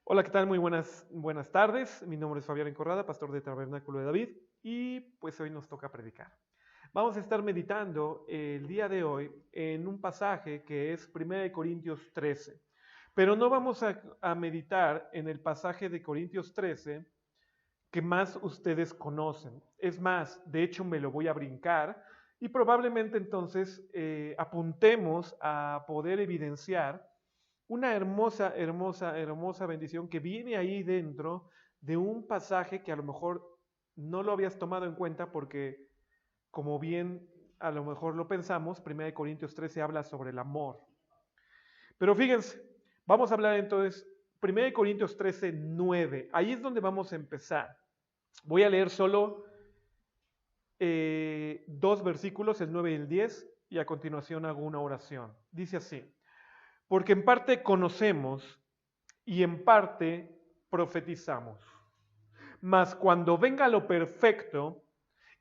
Hola, ¿qué tal? Muy buenas tardes. Mi nombre es Fabián Encorrada, pastor de Tabernáculo de David, y pues hoy nos toca predicar. Vamos a estar meditando el día de hoy en un pasaje que es 1 Corintios 13, pero no vamos a meditar en el pasaje de Corintios 13 que más ustedes conocen. Es más, de hecho me lo voy a brincar y probablemente entonces apuntemos a poder evidenciar una hermosa bendición que viene ahí dentro de un pasaje que a lo mejor no lo habías tomado en cuenta porque, como bien a lo mejor lo pensamos, 1 Corintios 13 habla sobre el amor. Pero fíjense, vamos a hablar entonces 1 Corintios 13, 9. Ahí es donde vamos a empezar. Voy a leer solo dos versículos, el 9 y el 10, y a continuación hago una oración. Dice así: porque en parte conocemos y en parte profetizamos. Mas cuando venga lo perfecto,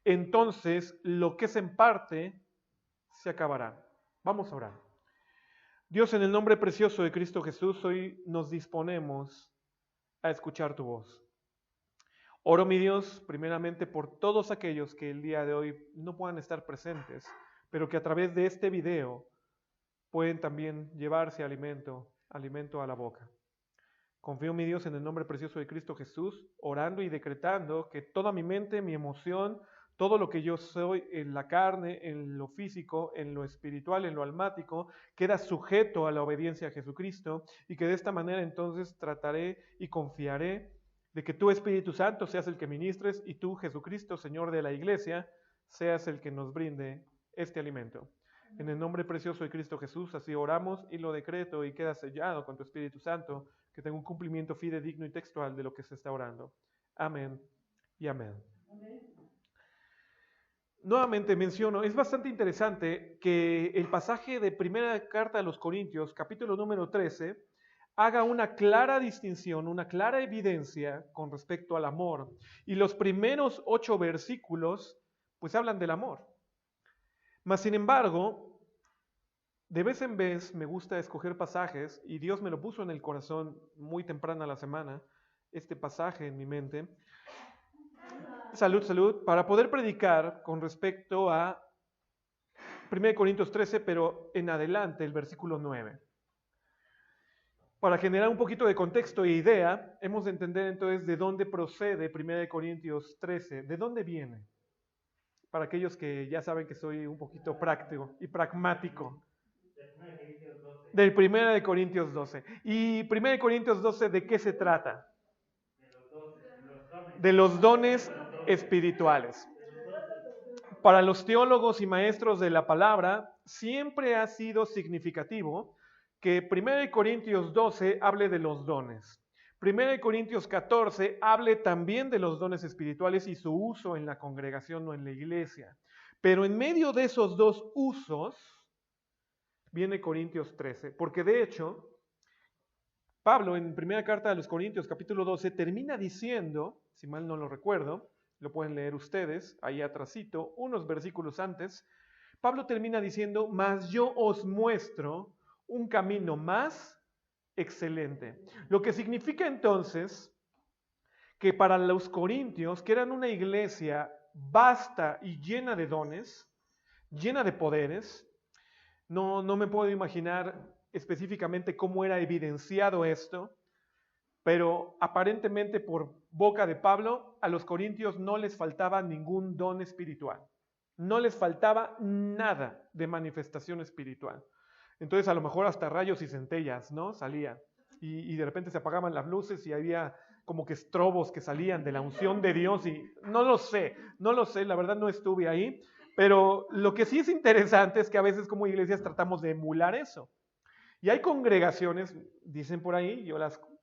entonces lo que es en parte se acabará. Vamos a orar. Dios, en el nombre precioso de Cristo Jesús, hoy nos disponemos a escuchar tu voz. Oro, mi Dios, primeramente por todos aquellos que el día de hoy no puedan estar presentes, pero que a través de este video pueden también llevarse alimento a la boca. Confío, mi Dios, en el nombre precioso de Cristo Jesús, orando y decretando que toda mi mente, mi emoción, todo lo que yo soy en la carne, en lo físico, en lo espiritual, en lo almático, queda sujeto a la obediencia a Jesucristo, y que de esta manera entonces trataré y confiaré de que tú, Espíritu Santo, seas el que ministres, y tú, Jesucristo, Señor de la iglesia, seas el que nos brinde este alimento. En el nombre precioso de Cristo Jesús, así oramos y lo decreto y queda sellado con tu Espíritu Santo, que tenga un cumplimiento fidedigno y textual de lo que se está orando. Amén y amén. Nuevamente menciono, es bastante interesante que el pasaje de primera carta a los Corintios, capítulo número 13, haga una clara distinción, una clara evidencia con respecto al amor. Y los primeros 8 versículos, pues hablan del amor. Mas, sin embargo, de vez en vez me gusta escoger pasajes, y Dios me lo puso en el corazón muy temprana la semana, este pasaje en mi mente. Salud, salud, para poder predicar con respecto a 1 Corintios 13, pero en adelante, el versículo 9. Para generar un poquito de contexto e idea, hemos de entender entonces de dónde procede 1 Corintios 13, de dónde viene. Para aquellos que ya saben que soy un poquito práctico y pragmático. Del 1 Corintios 12. ¿Y 1 Corintios 12 de qué se trata? De los dones espirituales. Para los teólogos y maestros de la palabra, siempre ha sido significativo que 1 Corintios 12 hable de los dones. 1 Corintios 14 hable también de los dones espirituales y su uso en la congregación o en la iglesia. Pero en medio de esos dos usos viene Corintios 13, porque de hecho, Pablo en primera carta de los Corintios, capítulo 12, termina diciendo, si mal no lo recuerdo, lo pueden leer ustedes, ahí atrasito, unos versículos antes, Pablo termina diciendo: mas yo os muestro un camino más excelente. Lo que significa entonces que para los corintios, que eran una iglesia vasta y llena de dones, llena de poderes, no me puedo imaginar específicamente cómo era evidenciado esto, pero aparentemente por boca de Pablo, a los corintios no les faltaba ningún don espiritual. No les faltaba nada de manifestación espiritual. Entonces a lo mejor hasta rayos y centellas, ¿no? Salían. Y de repente se apagaban las luces y había como que estrobos que salían de la unción de Dios y no lo sé, la verdad no estuve ahí, pero lo que sí es interesante es que a veces como iglesias tratamos de emular eso. Y hay congregaciones, dicen por ahí, yo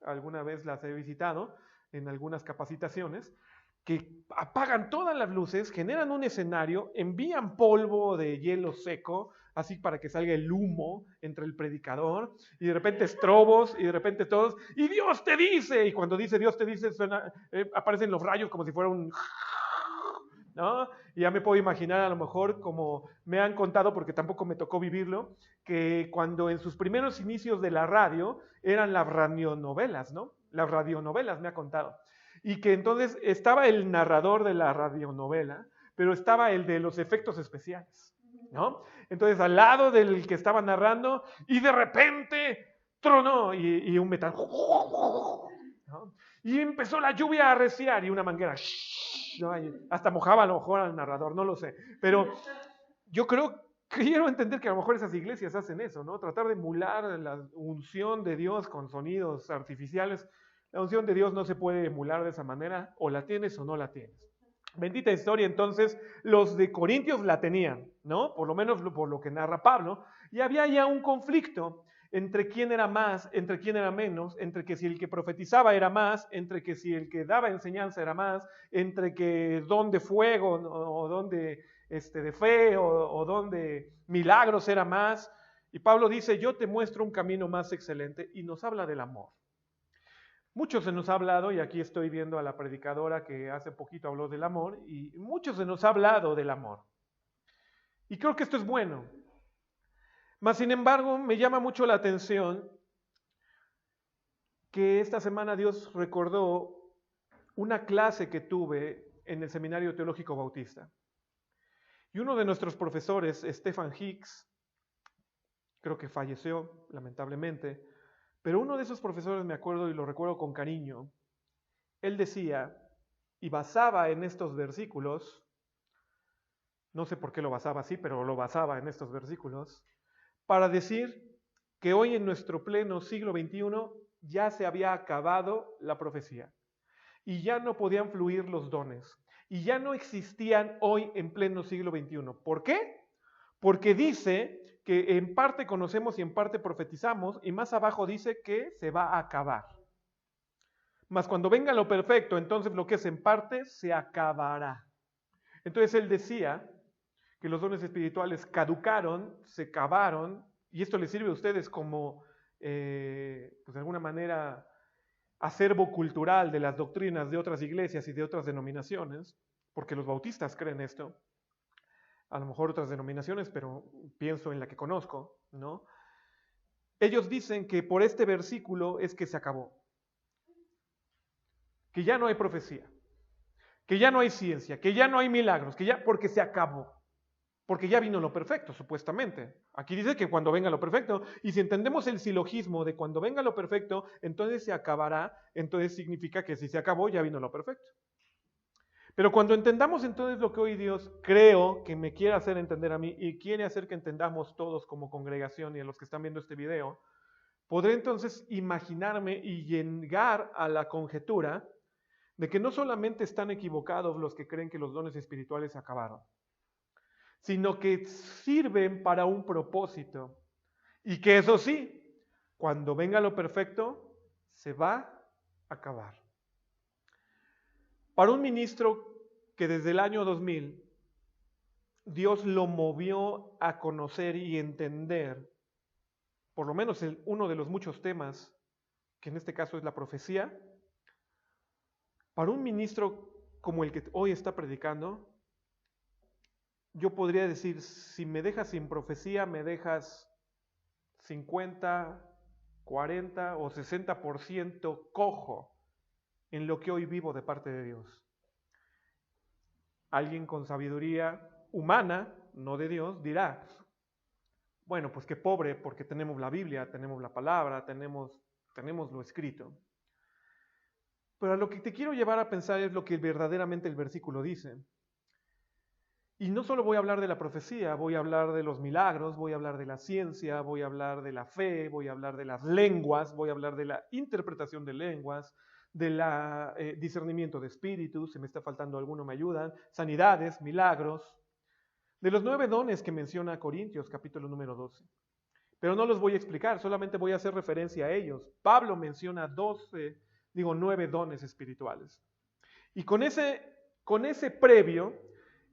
alguna vez las he visitado en algunas capacitaciones, que apagan todas las luces, generan un escenario, envían polvo de hielo seco, así para que salga el humo entre el predicador, y de repente estrobos, y de repente todos, y Dios te dice, y cuando dice Dios te dice, aparecen los rayos como si fuera un... ¿no? Y ya me puedo imaginar a lo mejor, como me han contado, porque tampoco me tocó vivirlo, que cuando en sus primeros inicios de la radio eran las radionovelas, ¿no? las radionovelas, me ha contado. Y que entonces estaba el narrador de la radionovela, pero estaba el de los efectos especiales, ¿no? Entonces al lado del que estaba narrando y de repente tronó y un metal, ¿no? Y empezó la lluvia a arreciar y una manguera, ¿no? Hasta mojaba a lo mejor al narrador, no lo sé. Pero yo quiero entender que a lo mejor esas iglesias hacen eso, ¿no? Tratar de emular la unción de Dios con sonidos artificiales. La unción de Dios no se puede emular de esa manera, o la tienes o no la tienes. Bendita historia, entonces, los de Corintios la tenían, ¿no? Por lo menos por lo que narra Pablo, y había ya un conflicto entre quién era más, entre quién era menos, entre que si el que profetizaba era más, entre que si el que daba enseñanza era más, entre que don de fuego o don de fe o don de milagros era más. Y Pablo dice, yo te muestro un camino más excelente, y nos habla del amor. Mucho se nos ha hablado, y aquí estoy viendo a la predicadora que hace poquito habló del amor, y mucho se nos ha hablado del amor. Y creo que esto es bueno. Mas, sin embargo, me llama mucho la atención que esta semana Dios recordó una clase que tuve en el Seminario Teológico Bautista. Y uno de nuestros profesores, Stephen Hicks, creo que falleció, lamentablemente, pero uno de esos profesores, me acuerdo y lo recuerdo con cariño, él decía, y basaba en estos versículos, no sé por qué lo basaba así, pero lo basaba en estos versículos, para decir que hoy en nuestro pleno siglo XXI ya se había acabado la profecía y ya no podían fluir los dones y ya no existían hoy en pleno siglo XXI. ¿Por qué? Porque dice que en parte conocemos y en parte profetizamos, y más abajo dice que se va a acabar. Mas cuando venga lo perfecto, entonces lo que es en parte se acabará. Entonces él decía que los dones espirituales caducaron, se acabaron, y esto les sirve a ustedes como, pues de alguna manera, acervo cultural de las doctrinas de otras iglesias y de otras denominaciones, porque los bautistas creen esto, a lo mejor otras denominaciones, pero pienso en la que conozco, ¿no? Ellos dicen que por este versículo es que se acabó, que ya no hay profecía, que ya no hay ciencia, que ya no hay milagros, porque se acabó, porque ya vino lo perfecto, supuestamente. Aquí dice que cuando venga lo perfecto, y si entendemos el silogismo de cuando venga lo perfecto, entonces se acabará, entonces significa que si se acabó, ya vino lo perfecto. Pero cuando entendamos entonces lo que hoy Dios creo que me quiere hacer entender a mí y quiere hacer que entendamos todos como congregación y a los que están viendo este video, podré entonces imaginarme y llegar a la conjetura de que no solamente están equivocados los que creen que los dones espirituales se acabaron, sino que sirven para un propósito y que eso sí, cuando venga lo perfecto, se va a acabar. Para un ministro que desde el año 2000 Dios lo movió a conocer y entender, por lo menos uno de los muchos temas, que en este caso es la profecía, para un ministro como el que hoy está predicando, yo podría decir, si me dejas sin profecía, me dejas 50, 40 o 60% cojo en lo que hoy vivo de parte de Dios. Alguien con sabiduría humana, no de Dios, dirá, bueno, pues qué pobre, porque tenemos la Biblia, tenemos la palabra, tenemos lo escrito. Pero a lo que te quiero llevar a pensar es lo que verdaderamente el versículo dice. Y no solo voy a hablar de la profecía, voy a hablar de los milagros, voy a hablar de la ciencia, voy a hablar de la fe, voy a hablar de las lenguas, voy a hablar de la interpretación de lenguas, del discernimiento de espíritus, si me está faltando alguno me ayudan, sanidades, milagros, de los 9 dones que menciona Corintios, capítulo número 12. Pero no los voy a explicar, solamente voy a hacer referencia a ellos. Pablo menciona 9 dones espirituales. Y con ese previo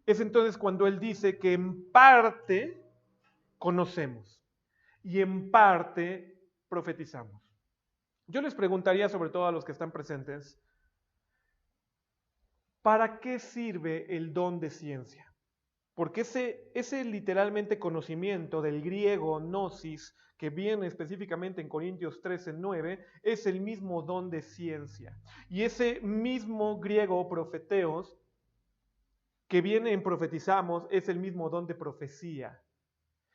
es entonces cuando él dice que en parte conocemos y en parte profetizamos. Yo les preguntaría, sobre todo a los que están presentes, ¿para qué sirve el don de ciencia? Porque ese literalmente conocimiento del griego gnosis, que viene específicamente en Corintios 13:9, es el mismo don de ciencia. Y ese mismo griego profeteos, que viene en profetizamos, es el mismo don de profecía.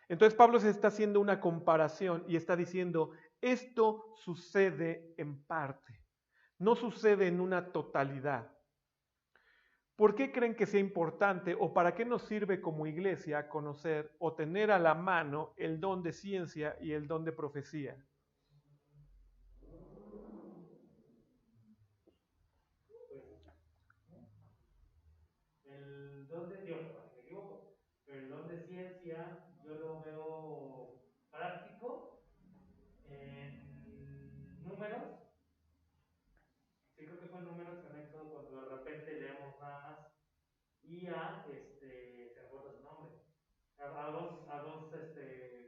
Entonces Pablo se está haciendo una comparación y está diciendo, esto sucede en parte, no sucede en una totalidad. ¿Por qué creen que sea importante o para qué nos sirve como iglesia conocer o tener a la mano el don de ciencia y el don de profecía? El don de Dios, si me equivoco, pero el don de ciencia yo lo veo práctico en números. Sí, creo que fue en números en Éxodo cuando de repente leemos nada más y se me acuerda su nombre, a dos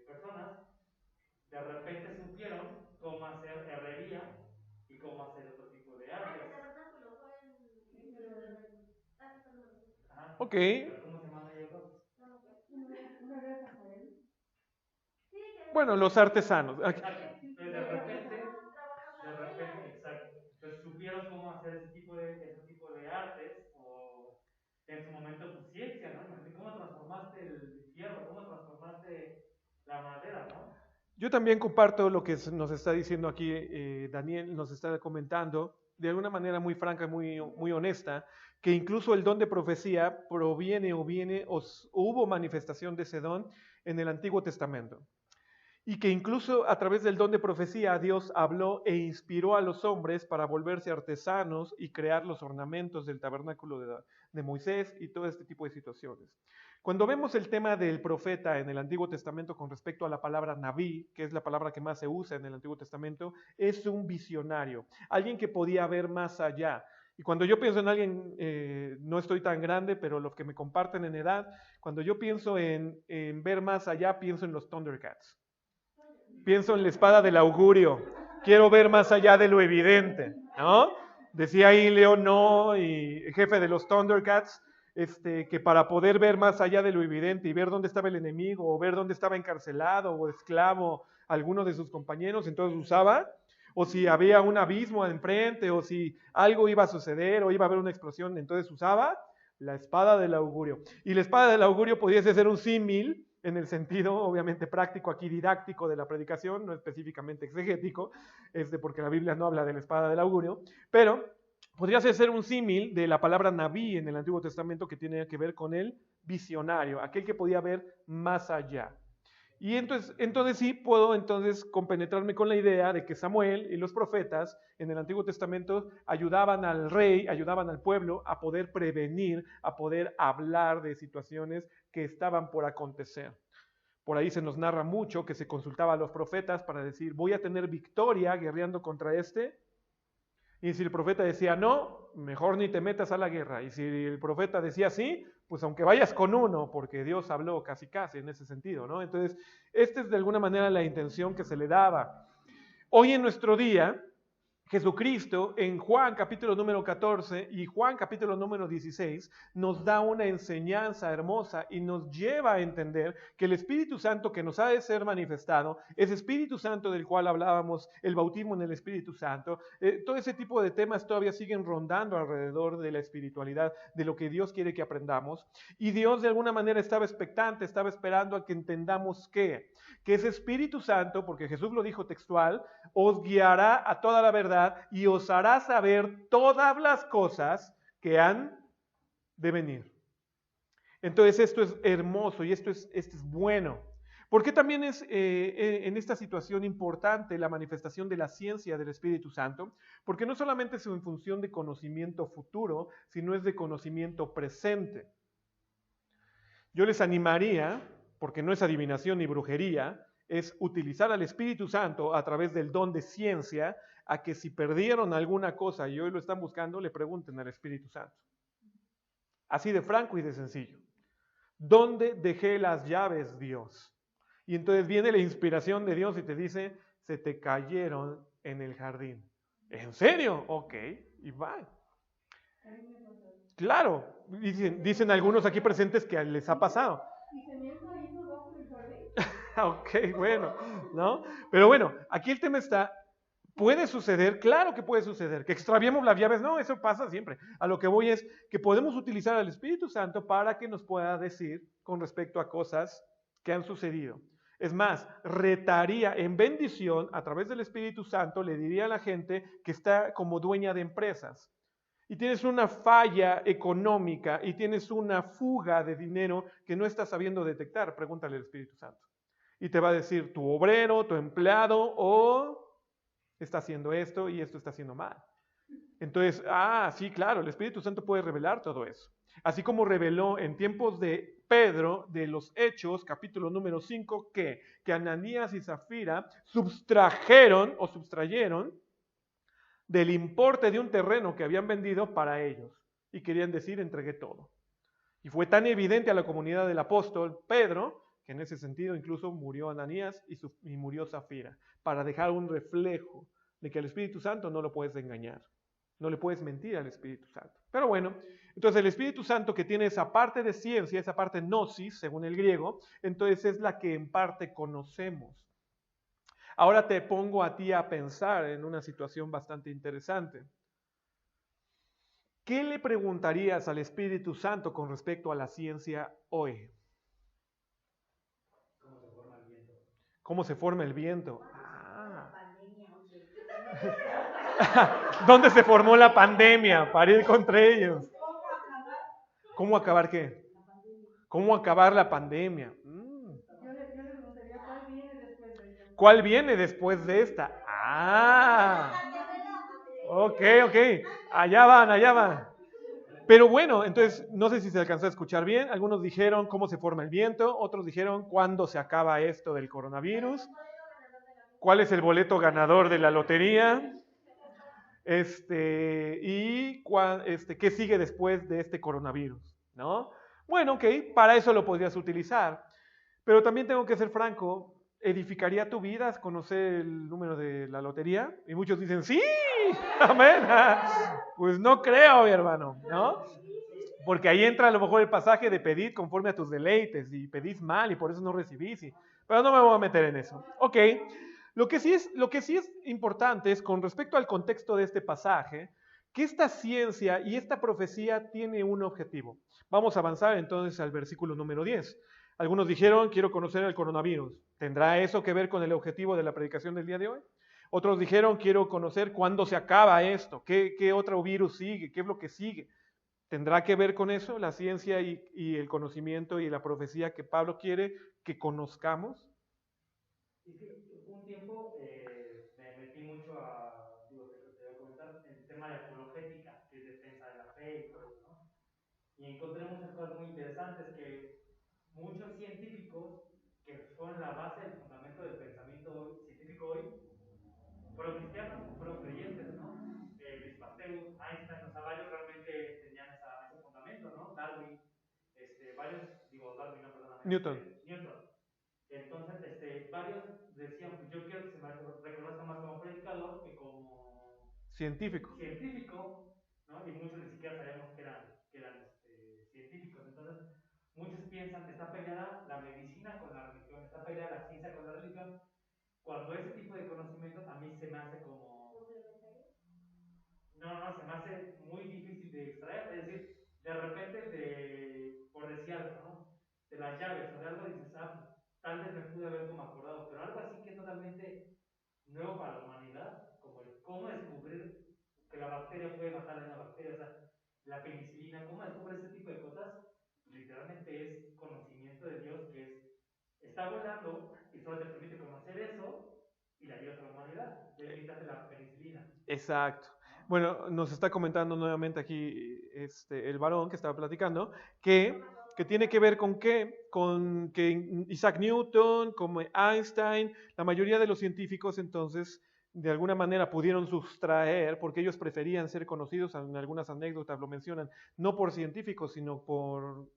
personas de repente supieron cómo hacer herrería y cómo hacer otro tipo de artes. El tabernáculo fue el... Ajá. Ok. ¿Pero cómo se llaman ellos dos? Bueno, los artesanos. Exacto. Entonces de repente, exacto. Entonces supieron cómo hacer ese tipo de artes o en su momento pues ciencia, ¿no? Imagínate cómo transformaste el hierro, cómo transformaste la madera, ¿no? Yo también comparto lo que nos está diciendo aquí Daniel, nos está comentando de alguna manera muy franca y muy honesta, que incluso el don de profecía proviene o viene o hubo manifestación de ese don en el Antiguo Testamento. Y que incluso a través del don de profecía Dios habló e inspiró a los hombres para volverse artesanos y crear los ornamentos del tabernáculo de Moisés y todo este tipo de situaciones. Cuando vemos el tema del profeta en el Antiguo Testamento con respecto a la palabra Naví, que es la palabra que más se usa en el Antiguo Testamento, es un visionario, alguien que podía ver más allá. Y cuando yo pienso en alguien, no estoy tan grande, pero los que me comparten en edad, cuando yo pienso en ver más allá, pienso en los Thundercats. Pienso en la espada del augurio. Quiero ver más allá de lo evidente, ¿no? Decía ahí Leon No, y el jefe de los Thundercats, que para poder ver más allá de lo evidente y ver dónde estaba el enemigo, o ver dónde estaba encarcelado o esclavo alguno de sus compañeros, entonces usaba, o si había un abismo enfrente, o si algo iba a suceder, o iba a haber una explosión, entonces usaba la espada del augurio. Y la espada del augurio pudiese ser un símil en el sentido obviamente práctico aquí didáctico de la predicación, no específicamente exegético, porque la Biblia no habla de la espada del augurio, pero podría ser un símil de la palabra Naví en el Antiguo Testamento que tiene que ver con el visionario, aquel que podía ver más allá. Y entonces sí puedo entonces compenetrarme con la idea de que Samuel y los profetas en el Antiguo Testamento ayudaban al rey, ayudaban al pueblo a poder prevenir, a poder hablar de situaciones que estaban por acontecer. Por ahí se nos narra mucho que se consultaba a los profetas para decir, voy a tener victoria guerreando contra este. Y si el profeta decía no, mejor ni te metas a la guerra. Y si el profeta decía sí, pues aunque vayas con uno, porque Dios habló casi en ese sentido, ¿no? Entonces, esta es de alguna manera la intención que se le daba. Hoy en nuestro día, Jesucristo en Juan capítulo número 14 y Juan capítulo número 16 nos da una enseñanza hermosa y nos lleva a entender que el Espíritu Santo que nos ha de ser manifestado, ese Espíritu Santo del cual hablábamos, el bautismo en el Espíritu Santo, todo ese tipo de temas todavía siguen rondando alrededor de la espiritualidad, de lo que Dios quiere que aprendamos. Y Dios de alguna manera estaba expectante, estaba esperando a que entendamos que ese Espíritu Santo, porque Jesús lo dijo textual, os guiará a toda la verdad y os hará saber todas las cosas que han de venir. Entonces esto es hermoso y esto es bueno. ¿Por qué también es en esta situación importante la manifestación de la ciencia del Espíritu Santo? Porque no solamente es en función de conocimiento futuro, sino es de conocimiento presente. Yo les animaría, porque no es adivinación ni brujería, es utilizar al Espíritu Santo a través del don de ciencia, a que si perdieron alguna cosa y hoy lo están buscando, le pregunten al Espíritu Santo. Así de franco y de sencillo. ¿Dónde dejé las llaves, Dios? Y entonces viene la inspiración de Dios y te dice, se te cayeron en el jardín. ¿En serio? Ok, y va. Claro, dicen algunos aquí presentes que les ha pasado. ¿Y se me hizo ahí debajo del jardín? Ok, bueno, ¿no? Pero bueno, aquí el tema está, ¿puede suceder? Claro que puede suceder. Que extraviemos las llaves, no, eso pasa siempre. A lo que voy es que podemos utilizar al Espíritu Santo para que nos pueda decir con respecto a cosas que han sucedido. Es más, retaría en bendición a través del Espíritu Santo, le diría a la gente que está como dueña de empresas y tienes una falla económica y tienes una fuga de dinero que no estás sabiendo detectar, pregúntale al Espíritu Santo. Y te va a decir tu obrero, tu empleado, o está haciendo esto y esto está haciendo mal. Entonces, sí, claro, el Espíritu Santo puede revelar todo eso. Así como reveló en tiempos de Pedro, de los Hechos, capítulo número 5, que Ananías y Zafira sustrayeron del importe de un terreno que habían vendido para ellos. Y querían decir, entregué todo. Y fue tan evidente a la comunidad del apóstol Pedro, que en ese sentido incluso murió Ananías y murió Zafira, para dejar un reflejo de que al Espíritu Santo no lo puedes engañar. No le puedes mentir al Espíritu Santo. Pero bueno, entonces el Espíritu Santo que tiene esa parte de ciencia, esa parte gnosis, según el griego, entonces es la que en parte conocemos. Ahora te pongo a ti a pensar en una situación bastante interesante. ¿Qué le preguntarías al Espíritu Santo con respecto a la ciencia hoy? ¿Cómo se forma el viento? ¿Cómo se forma el viento? ¿Dónde se formó la pandemia? Para ir contra ellos. ¿Cómo acabar qué? ¿Cómo acabar la pandemia? Yo le preguntaría, ¿cuál viene después de ella? ¿Cuál viene después de esta? Ok. Allá van. Pero bueno, entonces, no sé si se alcanzó a escuchar bien. Algunos dijeron cómo se forma el viento, otros dijeron cuándo se acaba esto del coronavirus, cuál es el boleto ganador de la lotería, y qué sigue después de este coronavirus, ¿no? Bueno, ok, para eso lo podrías utilizar. Pero también tengo que ser franco, ¿edificaría tu vida conocer el número de la lotería? Y muchos dicen, sí, amén. Pues no creo, mi hermano, ¿no? Porque ahí entra a lo mejor el pasaje de pedid conforme a tus deleites y pedís mal y por eso no recibís. Pero no me voy a meter en eso. Ok, lo que sí es importante es con respecto al contexto de este pasaje, que esta ciencia y esta profecía tiene un objetivo. Vamos a avanzar entonces al versículo número 10. Algunos dijeron, quiero conocer el coronavirus. ¿Tendrá eso que ver con el objetivo de la predicación del día de hoy? Otros dijeron, quiero conocer cuándo se acaba esto, qué otro virus sigue, qué es lo que sigue. ¿Tendrá que ver con eso la ciencia y el conocimiento y la profecía que Pablo quiere que conozcamos? Y sí, un tiempo me metí mucho te voy a comentar, el tema de apologética, que es defensa de la fe y todo eso, ¿no? Y encontré muchas cosas muy interesantes que muchos científicos, que son la base del fundamento del pensamiento científico hoy, fueron cristianos, fueron creyentes, ¿no? Luis Pasteur, Einstein, o sea, varios realmente tenían ese fundamento, ¿no? Darwin, Darwin, no, perdóname, Newton. Newton. Entonces, varios decían, pues yo quiero que se me reconozca más como predicador que como científico, ¿no? Y muchos ni siquiera sabíamos que eran científicos. Entonces, muchos piensan que está peleada la medicina con la religión, está peleada la ciencia con la religión, cuando ese tipo de conocimientos a mí se me hace como... No, se me hace muy difícil de extraer. Es decir, de repente, por decir algo, ¿no? De las llaves o de algo dices, pues, tal vez me pude haber como acordado, pero algo así que es totalmente nuevo para la humanidad, como el cómo descubrir que la bacteria puede matar a una bacteria, o sea, la penicilina, cómo descubrir ese tipo de cosas, literalmente es conocimiento de Dios que está volando y solo te permite conocer eso y la llevas a la humanidad. De ahí te hace la penicilina. Exacto. Bueno, nos está comentando nuevamente aquí el varón que estaba platicando, que tiene que ver con qué, con que Isaac Newton, como Einstein, la mayoría de los científicos entonces de alguna manera pudieron sustraer, porque ellos preferían ser conocidos, en algunas anécdotas lo mencionan, no por científicos, sino por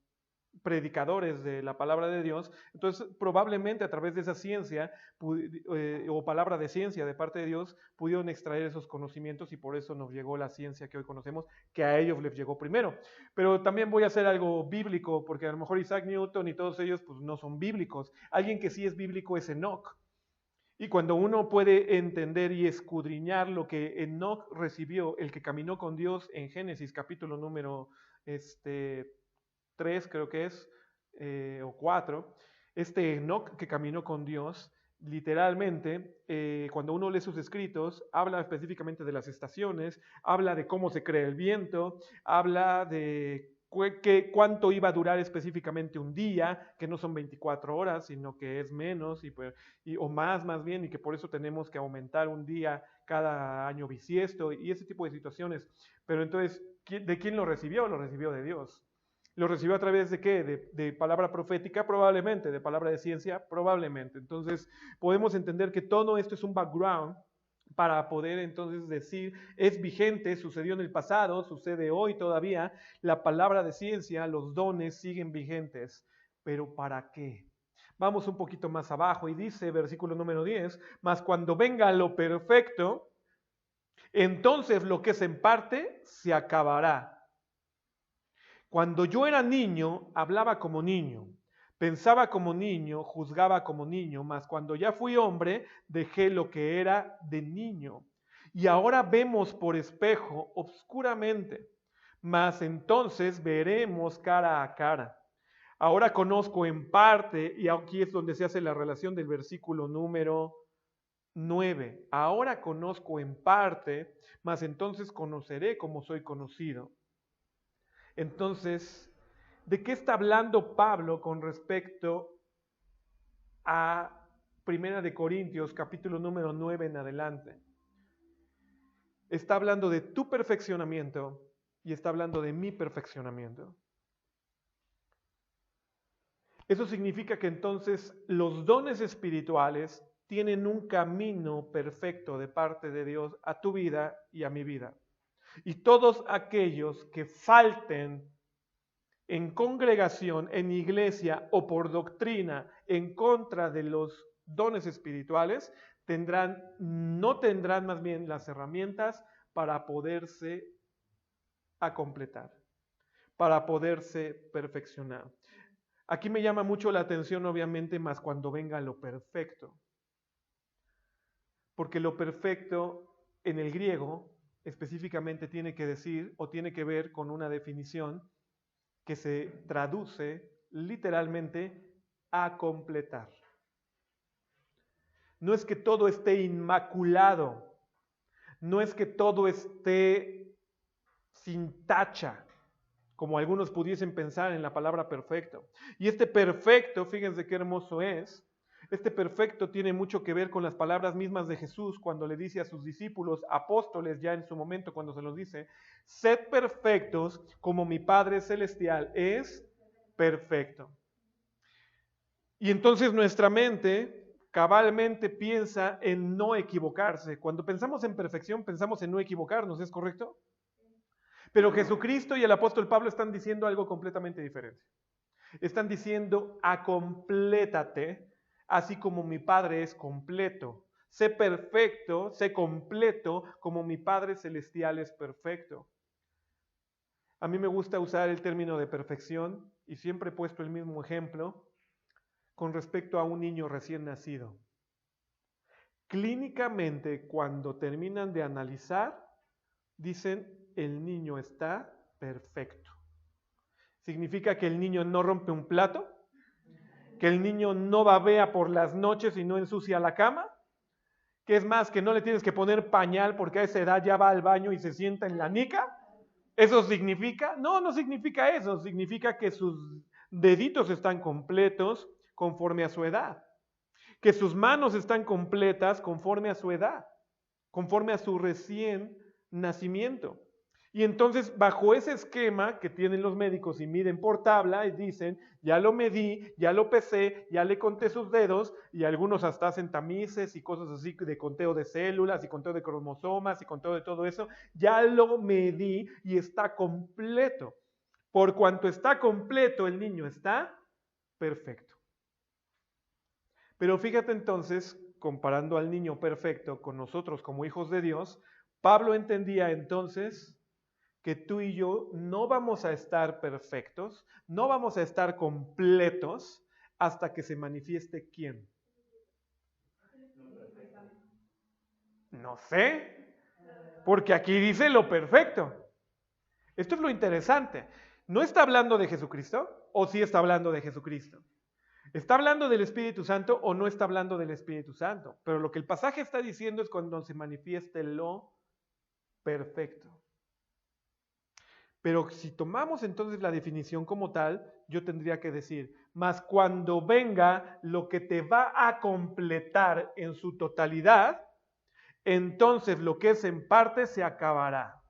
predicadores de la palabra de Dios. Entonces, probablemente a través de esa ciencia o palabra de ciencia de parte de Dios, pudieron extraer esos conocimientos y por eso nos llegó la ciencia que hoy conocemos, que a ellos les llegó primero. Pero también voy a hacer algo bíblico, porque a lo mejor Isaac Newton y todos ellos pues no son bíblicos. Alguien que sí es bíblico es Enoc. Y cuando uno puede entender y escudriñar lo que Enoc recibió, el que caminó con Dios en Génesis capítulo número 3 creo que es, o 4, este Enoc que caminó con Dios, literalmente, cuando uno lee sus escritos, habla específicamente de las estaciones, habla de cómo se crea el viento, habla de cuánto iba a durar específicamente un día, que no son 24 horas, sino que es menos o más bien, y que por eso tenemos que aumentar un día cada año bisiesto y ese tipo de situaciones. Pero entonces, ¿de quién lo recibió? Lo recibió de Dios. ¿Lo recibió a través de qué? De palabra profética, probablemente, de palabra de ciencia, probablemente. Entonces, podemos entender que todo esto es un background para poder entonces decir, es vigente, sucedió en el pasado, sucede hoy todavía, la palabra de ciencia, los dones siguen vigentes, pero ¿para qué? Vamos un poquito más abajo y dice, versículo número 10, mas cuando venga lo perfecto, entonces lo que es en parte se acabará. Cuando yo era niño, hablaba como niño, pensaba como niño, juzgaba como niño, mas cuando ya fui hombre, dejé lo que era de niño. Y ahora vemos por espejo obscuramente, mas entonces veremos cara a cara. Ahora conozco en parte, y aquí es donde se hace la relación del versículo número 9. Ahora conozco en parte, mas entonces conoceré como soy conocido. Entonces, ¿de qué está hablando Pablo con respecto a 1 Corintios, capítulo número 9 en adelante? Está hablando de tu perfeccionamiento y está hablando de mi perfeccionamiento. Eso significa que entonces los dones espirituales tienen un camino perfecto de parte de Dios a tu vida y a mi vida. Y todos aquellos que falten en congregación, en iglesia o por doctrina en contra de los dones espirituales, no tendrán más bien las herramientas para poderse completar, para poderse perfeccionar. Aquí me llama mucho la atención, obviamente, más cuando venga lo perfecto. Porque lo perfecto en el griego específicamente tiene que decir o tiene que ver con una definición que se traduce literalmente a completar. No es que todo esté inmaculado, no es que todo esté sin tacha, como algunos pudiesen pensar en la palabra perfecto. Y este perfecto, fíjense qué hermoso es, este perfecto tiene mucho que ver con las palabras mismas de Jesús cuando le dice a sus discípulos, apóstoles ya en su momento cuando se los dice, sed perfectos como mi Padre Celestial es perfecto. Y entonces nuestra mente cabalmente piensa en no equivocarse. Cuando pensamos en perfección, pensamos en no equivocarnos, ¿es correcto? Pero Jesucristo y el apóstol Pablo están diciendo algo completamente diferente. Están diciendo, acomplétate, así como mi Padre es completo. Sé perfecto, sé completo, como mi Padre Celestial es perfecto. A mí me gusta usar el término de perfección y siempre he puesto el mismo ejemplo con respecto a un niño recién nacido. Clínicamente, cuando terminan de analizar, dicen, el niño está perfecto. Significa que el niño no rompe un plato, que el niño no babea por las noches y no ensucia la cama, que es más, que no le tienes que poner pañal porque a esa edad ya va al baño y se sienta en la nica. ¿Eso significa? No, no significa eso. Significa que sus deditos están completos conforme a su edad, que sus manos están completas conforme a su edad, conforme a su recién nacimiento. Y entonces, bajo ese esquema que tienen los médicos y miden por tabla y dicen, ya lo medí, ya lo pesé, ya le conté sus dedos, y algunos hasta hacen tamices y cosas así de conteo de células y conteo de cromosomas y conteo de todo eso, ya lo medí y está completo. Por cuanto está completo, el niño está perfecto. Pero fíjate entonces, comparando al niño perfecto con nosotros como hijos de Dios, Pablo entendía entonces que tú y yo no vamos a estar perfectos, no vamos a estar completos hasta que se manifieste ¿quién? No sé, porque aquí dice lo perfecto. Esto es lo interesante. ¿No está hablando de Jesucristo o sí está hablando de Jesucristo? ¿Está hablando del Espíritu Santo o no está hablando del Espíritu Santo? Pero lo que el pasaje está diciendo es cuando se manifieste lo perfecto. Pero si tomamos entonces la definición como tal, yo tendría que decir, mas cuando venga lo que te va a completar en su totalidad, entonces lo que es en parte se acabará.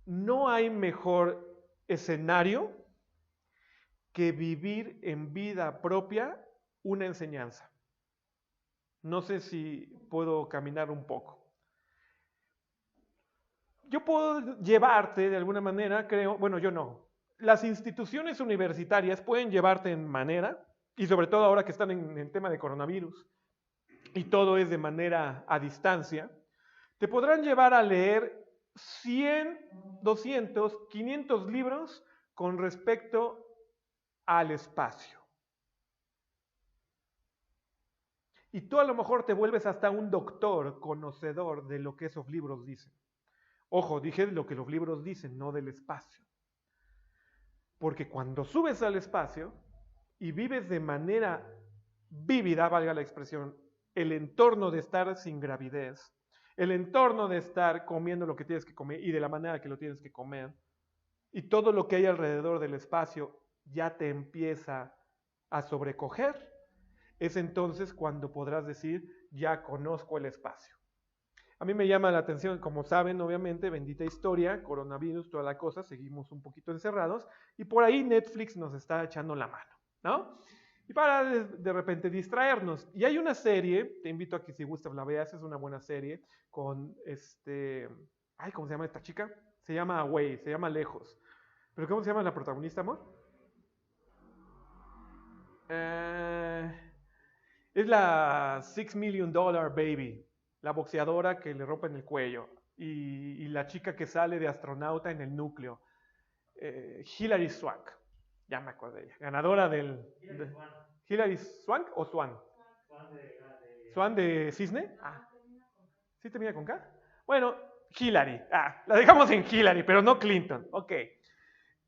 No hay mejor escenario que vivir en vida propia una enseñanza. No sé si puedo caminar un poco. Yo puedo llevarte de alguna manera, creo, bueno, yo no. Las instituciones universitarias pueden llevarte en manera, y sobre todo ahora que están en el tema de coronavirus, y todo es de manera a distancia, te podrán llevar a leer 100, 200, 500 libros con respecto al espacio. Y tú a lo mejor te vuelves hasta un doctor conocedor de lo que esos libros dicen. Ojo, dije lo que los libros dicen, no del espacio. Porque cuando subes al espacio y vives de manera vívida, valga la expresión, el entorno de estar sin gravidez, el entorno de estar comiendo lo que tienes que comer y de la manera que lo tienes que comer, y todo lo que hay alrededor del espacio ya te empieza a sobrecoger, es entonces cuando podrás decir, ya conozco el espacio. A mí me llama la atención, como saben, obviamente, bendita historia, coronavirus, toda la cosa, seguimos un poquito encerrados, y por ahí Netflix nos está echando la mano, ¿no? Y para de repente distraernos. Y hay una serie, te invito a que si gustas la veas, es una buena serie, con ¿cómo se llama esta chica? Se llama Away, se llama Lejos. ¿Pero cómo se llama la protagonista, amor? Es la $6 Million Baby, la boxeadora que le rompen el cuello, y la chica que sale de astronauta en el núcleo, Hilary Swank, ya me acordé de ella, ganadora del... ¿Hilary Swank o Swan? ¿Swan de cisne? Ah, ¿sí termina con K? Bueno, Hilary, la dejamos en Hilary, pero no Clinton, ok.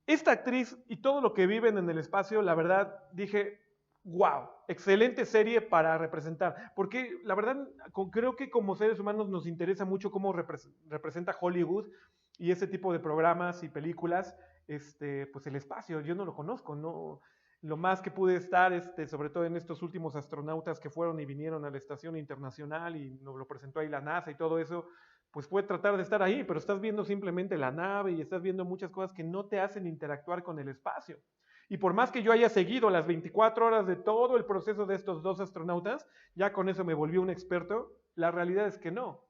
Esta actriz y todo lo que viven en el espacio, la verdad, dije, wow, excelente serie para representar, porque la verdad creo que como seres humanos nos interesa mucho cómo representa Hollywood y ese tipo de programas y películas, pues el espacio, yo no lo conozco, no, lo más que pude estar, sobre todo en estos últimos astronautas que fueron y vinieron a la estación internacional y nos lo presentó ahí la NASA y todo eso, pues puede tratar de estar ahí, pero estás viendo simplemente la nave y estás viendo muchas cosas que no te hacen interactuar con el espacio. Y por más que yo haya seguido las 24 horas de todo el proceso de estos dos astronautas, ya con eso me volví un experto, la realidad es que no.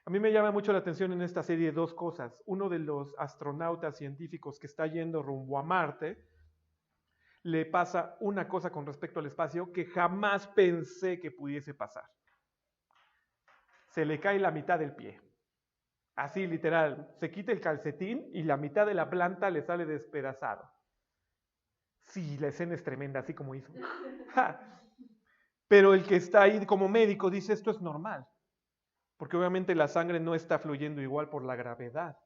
A mí me llama mucho la atención en esta serie dos cosas. Uno de los astronautas científicos que está yendo rumbo a Marte, le pasa una cosa con respecto al espacio que jamás pensé que pudiese pasar. Se le cae la mitad del pie. Así literal, se quita el calcetín y la mitad de la planta le sale despedazado. Sí, la escena es tremenda, así como hizo. Pero el que está ahí como médico dice esto es normal, porque obviamente la sangre no está fluyendo igual por la gravedad.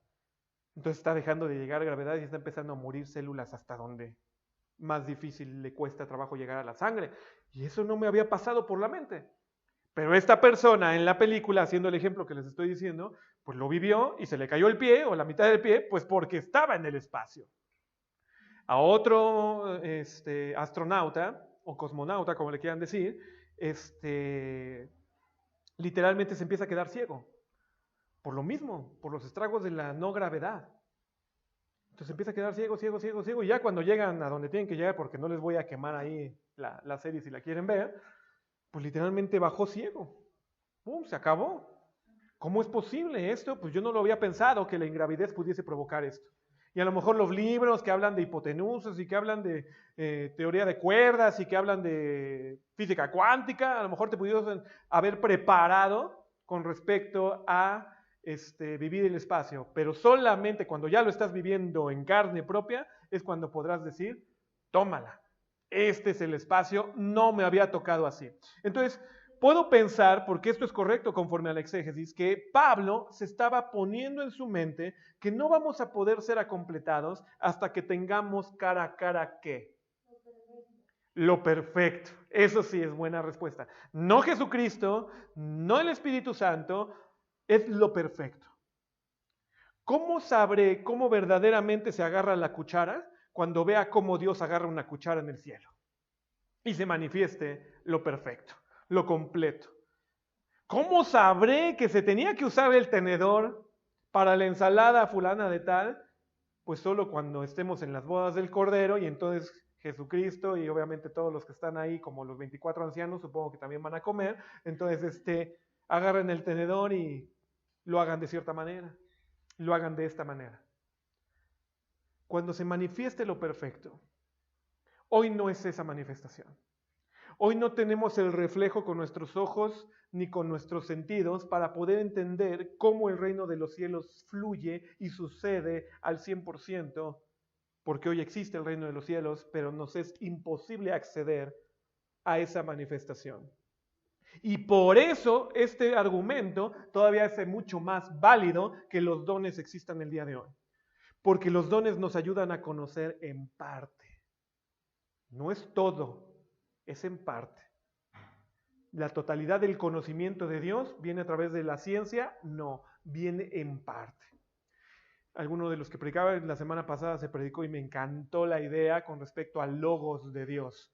Entonces está dejando de llegar a gravedad y está empezando a morir células hasta donde más difícil le cuesta trabajo llegar a la sangre. Y eso no me había pasado por la mente. Pero esta persona en la película, haciendo el ejemplo que les estoy diciendo, pues lo vivió y se le cayó el pie o la mitad del pie, pues porque estaba en el espacio. A otro astronauta o cosmonauta, como le quieran decir, literalmente se empieza a quedar ciego. Por lo mismo, por los estragos de la no gravedad. Entonces empieza a quedar ciego, ciego, ciego, ciego. Y ya cuando llegan a donde tienen que llegar, porque no les voy a quemar ahí la serie si la quieren ver, pues literalmente bajó ciego. ¡Pum! Se acabó. ¿Cómo es posible esto? Pues yo no lo había pensado que la ingravidez pudiese provocar esto. Y a lo mejor los libros que hablan de hipotenusos y que hablan de teoría de cuerdas y que hablan de física cuántica, a lo mejor te pudieron haber preparado con respecto a vivir el espacio. Pero solamente cuando ya lo estás viviendo en carne propia es cuando podrás decir, tómala. Este es el espacio, no me había tocado así. Entonces, puedo pensar, porque esto es correcto conforme a la exégesis, que Pablo se estaba poniendo en su mente que no vamos a poder ser acompletados hasta que tengamos cara a cara ¿qué? Lo perfecto. Eso sí es buena respuesta. No Jesucristo, no el Espíritu Santo, es lo perfecto. ¿Cómo sabré cómo verdaderamente se agarra la cuchara? Cuando vea cómo Dios agarra una cuchara en el cielo y se manifieste lo perfecto, lo completo. ¿Cómo sabré que se tenía que usar el tenedor para la ensalada fulana de tal? Pues solo cuando estemos en las bodas del Cordero y entonces Jesucristo y obviamente todos los que están ahí, como los 24 ancianos, supongo que también van a comer, entonces agarren el tenedor y lo hagan de cierta manera, lo hagan de esta manera. Cuando se manifieste lo perfecto, hoy no es esa manifestación. Hoy no tenemos el reflejo con nuestros ojos ni con nuestros sentidos para poder entender cómo el reino de los cielos fluye y sucede al 100%, porque hoy existe el reino de los cielos, pero nos es imposible acceder a esa manifestación. Y por eso este argumento todavía es mucho más válido que los dones existan el día de hoy. Porque los dones nos ayudan a conocer en parte. No es todo, es en parte. ¿La totalidad del conocimiento de Dios viene a través de la ciencia? No, viene en parte. Alguno de los que predicaba la semana pasada se predicó y me encantó la idea con respecto al logos de Dios.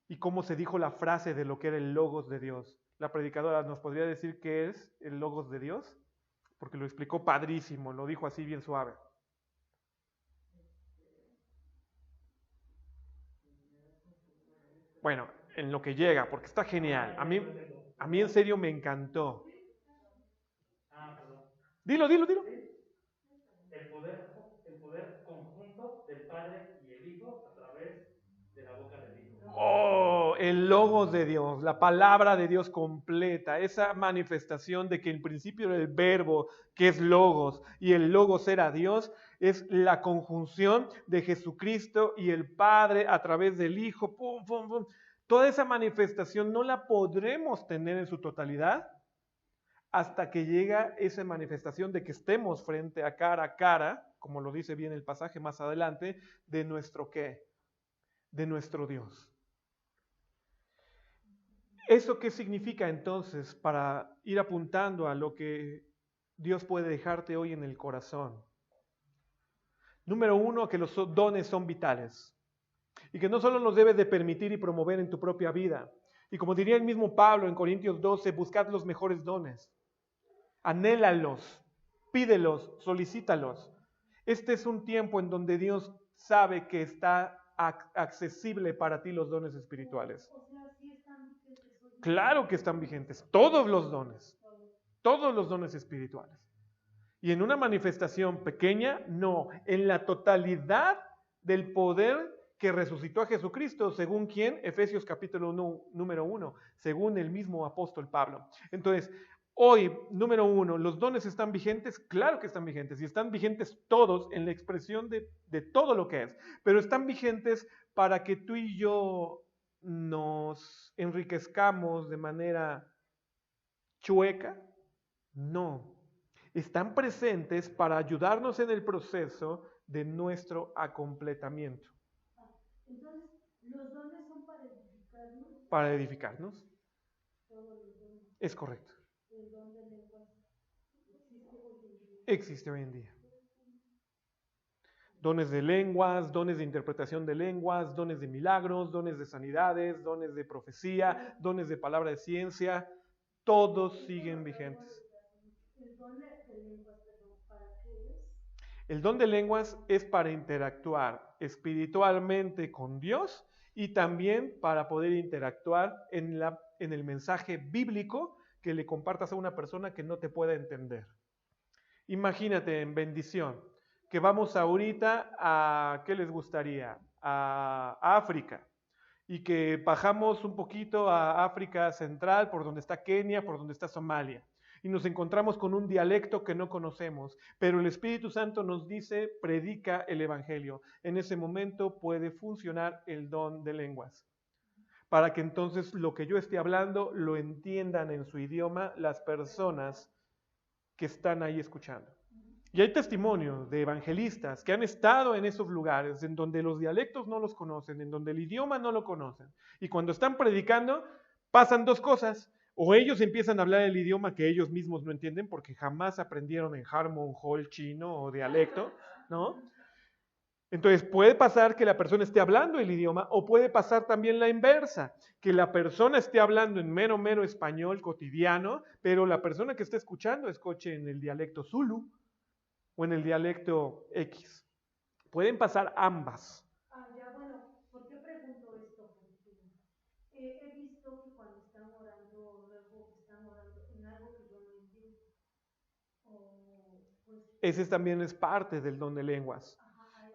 Y cómo se dijo la frase de lo que era el logos de Dios. La predicadora nos podría decir qué es el logos de Dios, porque lo explicó padrísimo, lo dijo así bien suave. Bueno, en lo que llega, porque está genial. A mí en serio me encantó. Perdón. Dilo. El poder conjunto del Padre y el Hijo a través de la boca del Hijo. Oh, el logos de Dios, la palabra de Dios completa, esa manifestación de que el principio del verbo, que es logos, y el logos era Dios, es la conjunción de Jesucristo y el Padre a través del Hijo. Pum, pum, pum. Toda esa manifestación no la podremos tener en su totalidad hasta que llega esa manifestación de que estemos frente a cara, como lo dice bien el pasaje más adelante, de nuestro ¿qué? De nuestro Dios. ¿Eso qué significa entonces para ir apuntando a lo que Dios puede dejarte hoy en el corazón? Número uno, que los dones son vitales y que no solo los debes de permitir y promover en tu propia vida. Y como diría el mismo Pablo en Corintios 12, buscad los mejores dones. Anhélalos, pídelos, solicítalos. Este es un tiempo en donde Dios sabe que está accesible para ti los dones espirituales. Claro que están vigentes, todos los dones espirituales. Y en una manifestación pequeña, no, en la totalidad del poder que resucitó a Jesucristo, según quién, Efesios capítulo 1, número 1, según el mismo apóstol Pablo. Entonces, hoy, número uno, ¿los dones están vigentes? Claro que están vigentes, y están vigentes todos en la expresión de todo lo que es, pero están vigentes para que tú y yo nos enriquezcamos de manera chueca. No, están presentes para ayudarnos en el proceso de nuestro acompletamiento. Entonces, ¿los dones son para edificarnos? Para edificarnos. Todos los dones. Es correcto. ¿El don de lenguas existe hoy en día? Existe hoy en día. Dones de lenguas, dones de interpretación de lenguas, dones de milagros, dones de sanidades, dones de profecía, dones de palabra de ciencia, todos siguen vigentes. ¿El don de lenguas, perdón, para qué es? El don de lenguas es para interactuar espiritualmente con Dios y también para poder interactuar en el mensaje bíblico que le compartas a una persona que no te pueda entender. Imagínate en bendición, que vamos ahorita a, ¿qué les gustaría? A África. Y que bajamos un poquito a África Central, por donde está Kenia, por donde está Somalia. Y nos encontramos con un dialecto que no conocemos, pero el Espíritu Santo nos dice, predica el Evangelio. En ese momento puede funcionar el don de lenguas, para que entonces lo que yo esté hablando lo entiendan en su idioma las personas que están ahí escuchando. Y hay testimonios de evangelistas que han estado en esos lugares en donde los dialectos no los conocen, en donde el idioma no lo conocen. Y cuando están predicando, pasan dos cosas. O ellos empiezan a hablar el idioma que ellos mismos no entienden porque jamás aprendieron en Harmon Hall chino o dialecto, ¿no? Entonces puede pasar que la persona esté hablando el idioma o puede pasar también la inversa, que la persona esté hablando en mero español cotidiano, pero la persona que está escuchando escuche en el dialecto Zulu o en el dialecto X. Pueden pasar ambas. Ya, bueno, ¿por qué pregunto esto? Porque he visto que cuando están orando, luego están orando en algo que yo no entiendo. Pues, Ese también es parte del don de lenguas.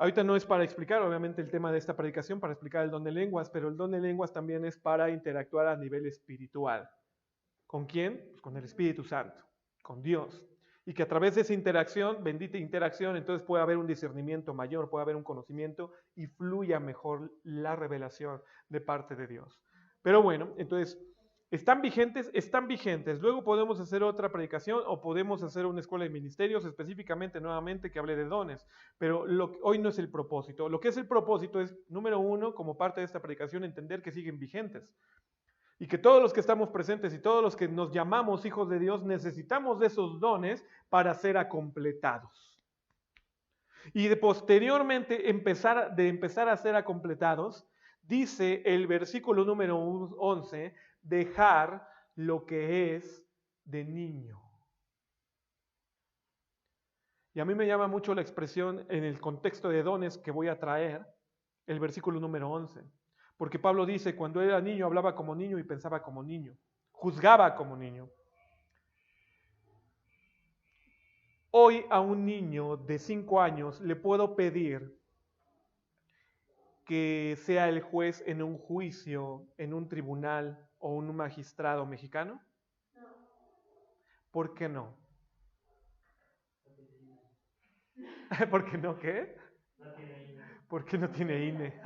Ahorita no es para explicar, obviamente, el tema de esta predicación, para explicar el don de lenguas, pero el don de lenguas también es para interactuar a nivel espiritual. ¿Con quién? Pues con el Espíritu Santo, con Dios. Y que a través de esa interacción, bendita interacción, entonces puede haber un discernimiento mayor, puede haber un conocimiento y fluya mejor la revelación de parte de Dios. Pero bueno, entonces, ¿están vigentes? Están vigentes. Luego podemos hacer otra predicación o podemos hacer una escuela de ministerios específicamente, nuevamente, que hable de dones. Pero hoy no es el propósito. Lo que es el propósito es, número uno, como parte de esta predicación, entender que siguen vigentes. Y que todos los que estamos presentes y todos los que nos llamamos hijos de Dios necesitamos de esos dones para ser acompletados. Y posteriormente empezar a ser acompletados, dice el versículo número 11, dejar lo que es de niño. Y a mí me llama mucho la expresión en el contexto de dones que voy a traer, el versículo número 11. Porque Pablo dice, cuando era niño hablaba como niño y pensaba como niño, juzgaba como niño. Hoy a un niño de 5 años le puedo pedir que sea el juez en un juicio, en un tribunal o un magistrado mexicano. ¿Por qué no? ¿Por qué no qué? No tiene INE. ¿Por qué no tiene INE?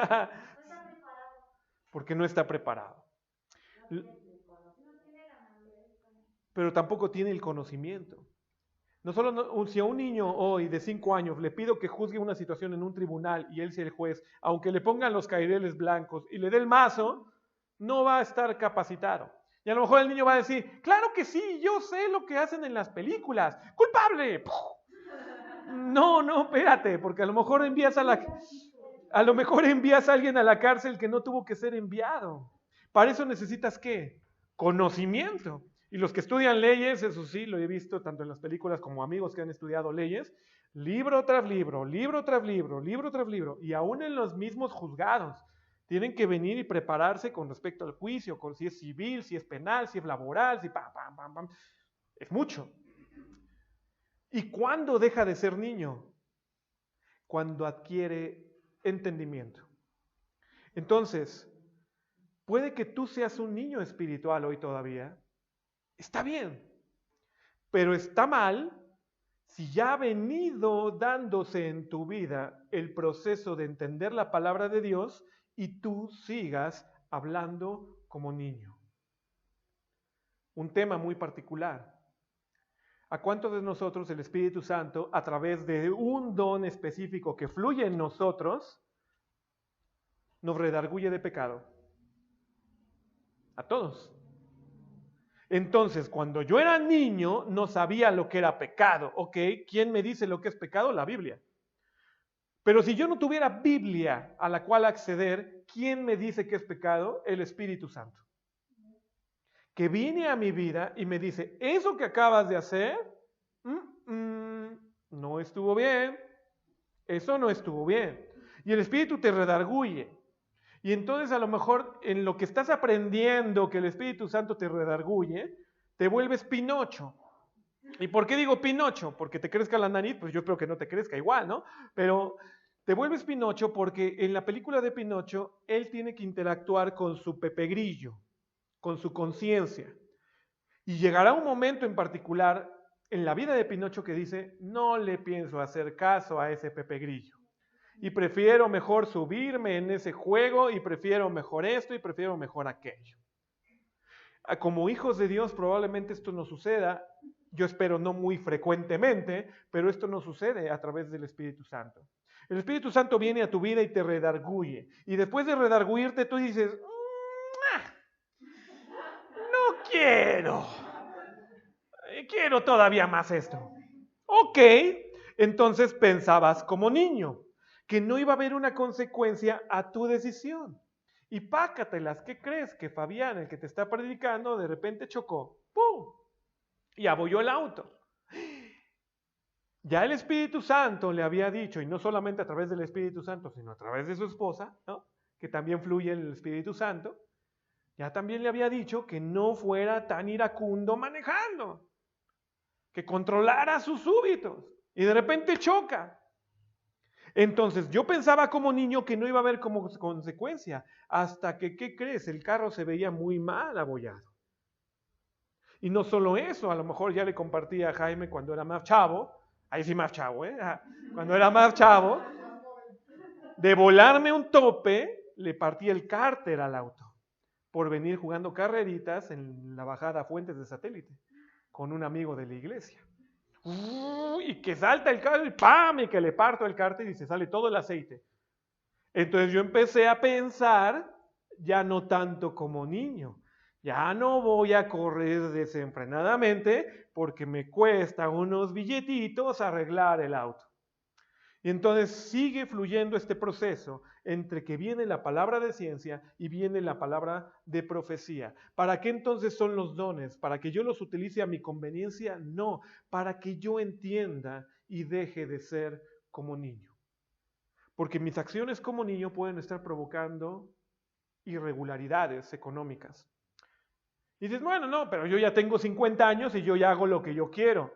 Porque no está preparado. Pero tampoco tiene el conocimiento. No solo si a un niño hoy de 5 años le pido que juzgue una situación en un tribunal y él sea el juez, aunque le pongan los caireles blancos y le dé el mazo, no va a estar capacitado. Y a lo mejor el niño va a decir, claro que sí, yo sé lo que hacen en las películas. ¡Culpable! ¡Puf! No, espérate, porque a lo mejor envías a alguien a la cárcel que no tuvo que ser enviado. Para eso necesitas ¿qué? Conocimiento. Y los que estudian leyes, eso sí, lo he visto tanto en las películas como amigos que han estudiado leyes, libro tras libro, libro tras libro, libro tras libro, y aún en los mismos juzgados, tienen que venir y prepararse con respecto al juicio, con si es civil, si es penal, si es laboral, si pam. Es mucho. ¿Y cuándo deja de ser niño? Cuando adquiere entendimiento. Entonces, puede que tú seas un niño espiritual hoy todavía. Está bien, pero está mal si ya ha venido dándose en tu vida el proceso de entender la palabra de Dios y tú sigas hablando como niño. Un tema muy particular. ¿A cuántos de nosotros el Espíritu Santo, a través de un don específico que fluye en nosotros, nos redarguye de pecado? A todos. Entonces, cuando yo era niño, no sabía lo que era pecado. ¿Ok? ¿Quién me dice lo que es pecado? La Biblia. Pero si yo no tuviera Biblia a la cual acceder, ¿quién me dice que es pecado? El Espíritu Santo. Que viene a mi vida y me dice, eso que acabas de hacer, no estuvo bien. Eso no estuvo bien. Y el Espíritu te redarguye. Y entonces a lo mejor en lo que estás aprendiendo que el Espíritu Santo te redarguye, te vuelves Pinocho. ¿Y por qué digo Pinocho? Porque te crezca la nariz, pues yo espero que no te crezca igual, ¿no? Pero te vuelves Pinocho porque en la película de Pinocho, él tiene que interactuar con su Pepe Grillo, con su conciencia. Y llegará un momento en particular en la vida de Pinocho que dice, no le pienso hacer caso a ese Pepe Grillo. Y prefiero mejor subirme en ese juego, y prefiero mejor esto, y prefiero mejor aquello. Como hijos de Dios probablemente esto no suceda, yo espero no muy frecuentemente, pero esto no sucede a través del Espíritu Santo. El Espíritu Santo viene a tu vida y te redarguye. Y después de redarguirte tú dices, no quiero. Quiero todavía más esto. Ok, entonces pensabas como niño, que no iba a haber una consecuencia a tu decisión. Y pácatelas, ¿qué crees? Que Fabián, el que te está predicando, de repente chocó. ¡Pum! Y abolló el auto. Ya el Espíritu Santo le había dicho, y no solamente a través del Espíritu Santo, sino a través de su esposa, ¿no? Que también fluye el Espíritu Santo, ya también le había dicho que no fuera tan iracundo manejando, que controlara a sus súbditos, y de repente choca. Entonces yo pensaba como niño que no iba a haber como consecuencia, hasta que, ¿qué crees? El carro se veía muy mal abollado. Y no solo eso, a lo mejor ya le compartí a Jaime cuando era más chavo, ahí sí más chavo, cuando era más chavo, de volarme un tope, le partí el cárter al auto, por venir jugando carreritas en la bajada a Fuentes de Satélite, con un amigo de la iglesia. Y que salta el carro y ¡pam! Y que le parto el cárter y se sale todo el aceite. Entonces yo empecé a pensar, ya no tanto como niño, ya no voy a correr desenfrenadamente porque me cuesta unos billetitos arreglar el auto. Y entonces sigue fluyendo este proceso entre que viene la palabra de ciencia y viene la palabra de profecía. ¿Para qué entonces son los dones? ¿Para que yo los utilice a mi conveniencia? No, para que yo entienda y deje de ser como niño. Porque mis acciones como niño pueden estar provocando irregularidades económicas. Y dices, bueno, no, pero yo ya tengo 50 años y yo ya hago lo que yo quiero.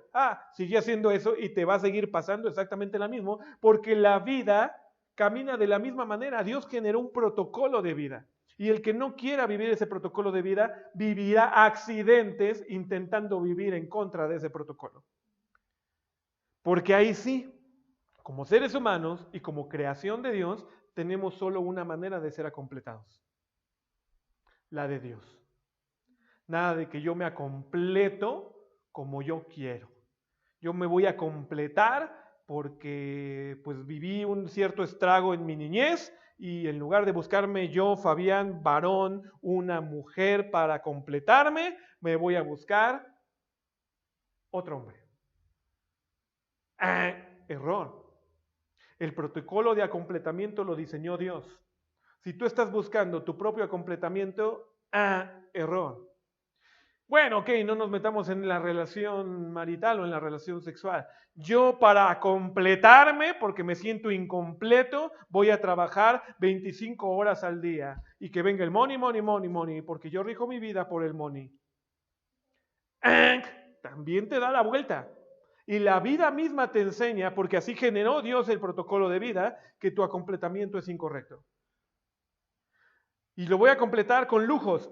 Sigue haciendo eso y te va a seguir pasando exactamente lo mismo, porque la vida camina de la misma manera. Dios generó un protocolo de vida. Y el que no quiera vivir ese protocolo de vida, vivirá accidentes intentando vivir en contra de ese protocolo. Porque ahí sí, como seres humanos y como creación de Dios, tenemos solo una manera de ser completados. La de Dios. Nada de que yo me acompleto como yo quiero. Yo me voy a completar porque pues viví un cierto estrago en mi niñez y en lugar de buscarme yo, Fabián, varón, una mujer para completarme, me voy a buscar otro hombre. Error. El protocolo de acompletamiento lo diseñó Dios. Si tú estás buscando tu propio acompletamiento, error. Bueno, ok, no nos metamos en la relación marital o en la relación sexual. Yo para completarme, porque me siento incompleto, voy a trabajar 25 horas al día y que venga el money, money, money, money, porque yo rijo mi vida por el money. También te da la vuelta. Y la vida misma te enseña, porque así generó Dios el protocolo de vida, que tu acompletamiento es incorrecto. Y lo voy a completar con lujos.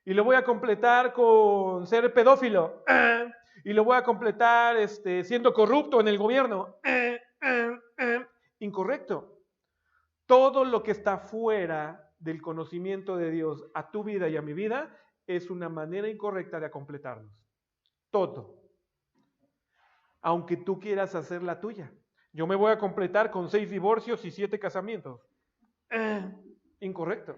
Y lo voy a completar con ser pedófilo. Y lo voy a completar siendo corrupto en el gobierno. Incorrecto. Todo lo que está fuera del conocimiento de Dios a tu vida y a mi vida es una manera incorrecta de completarnos. Todo. Aunque tú quieras hacer la tuya. Yo me voy a completar con 6 divorcios y 7 casamientos. Incorrecto.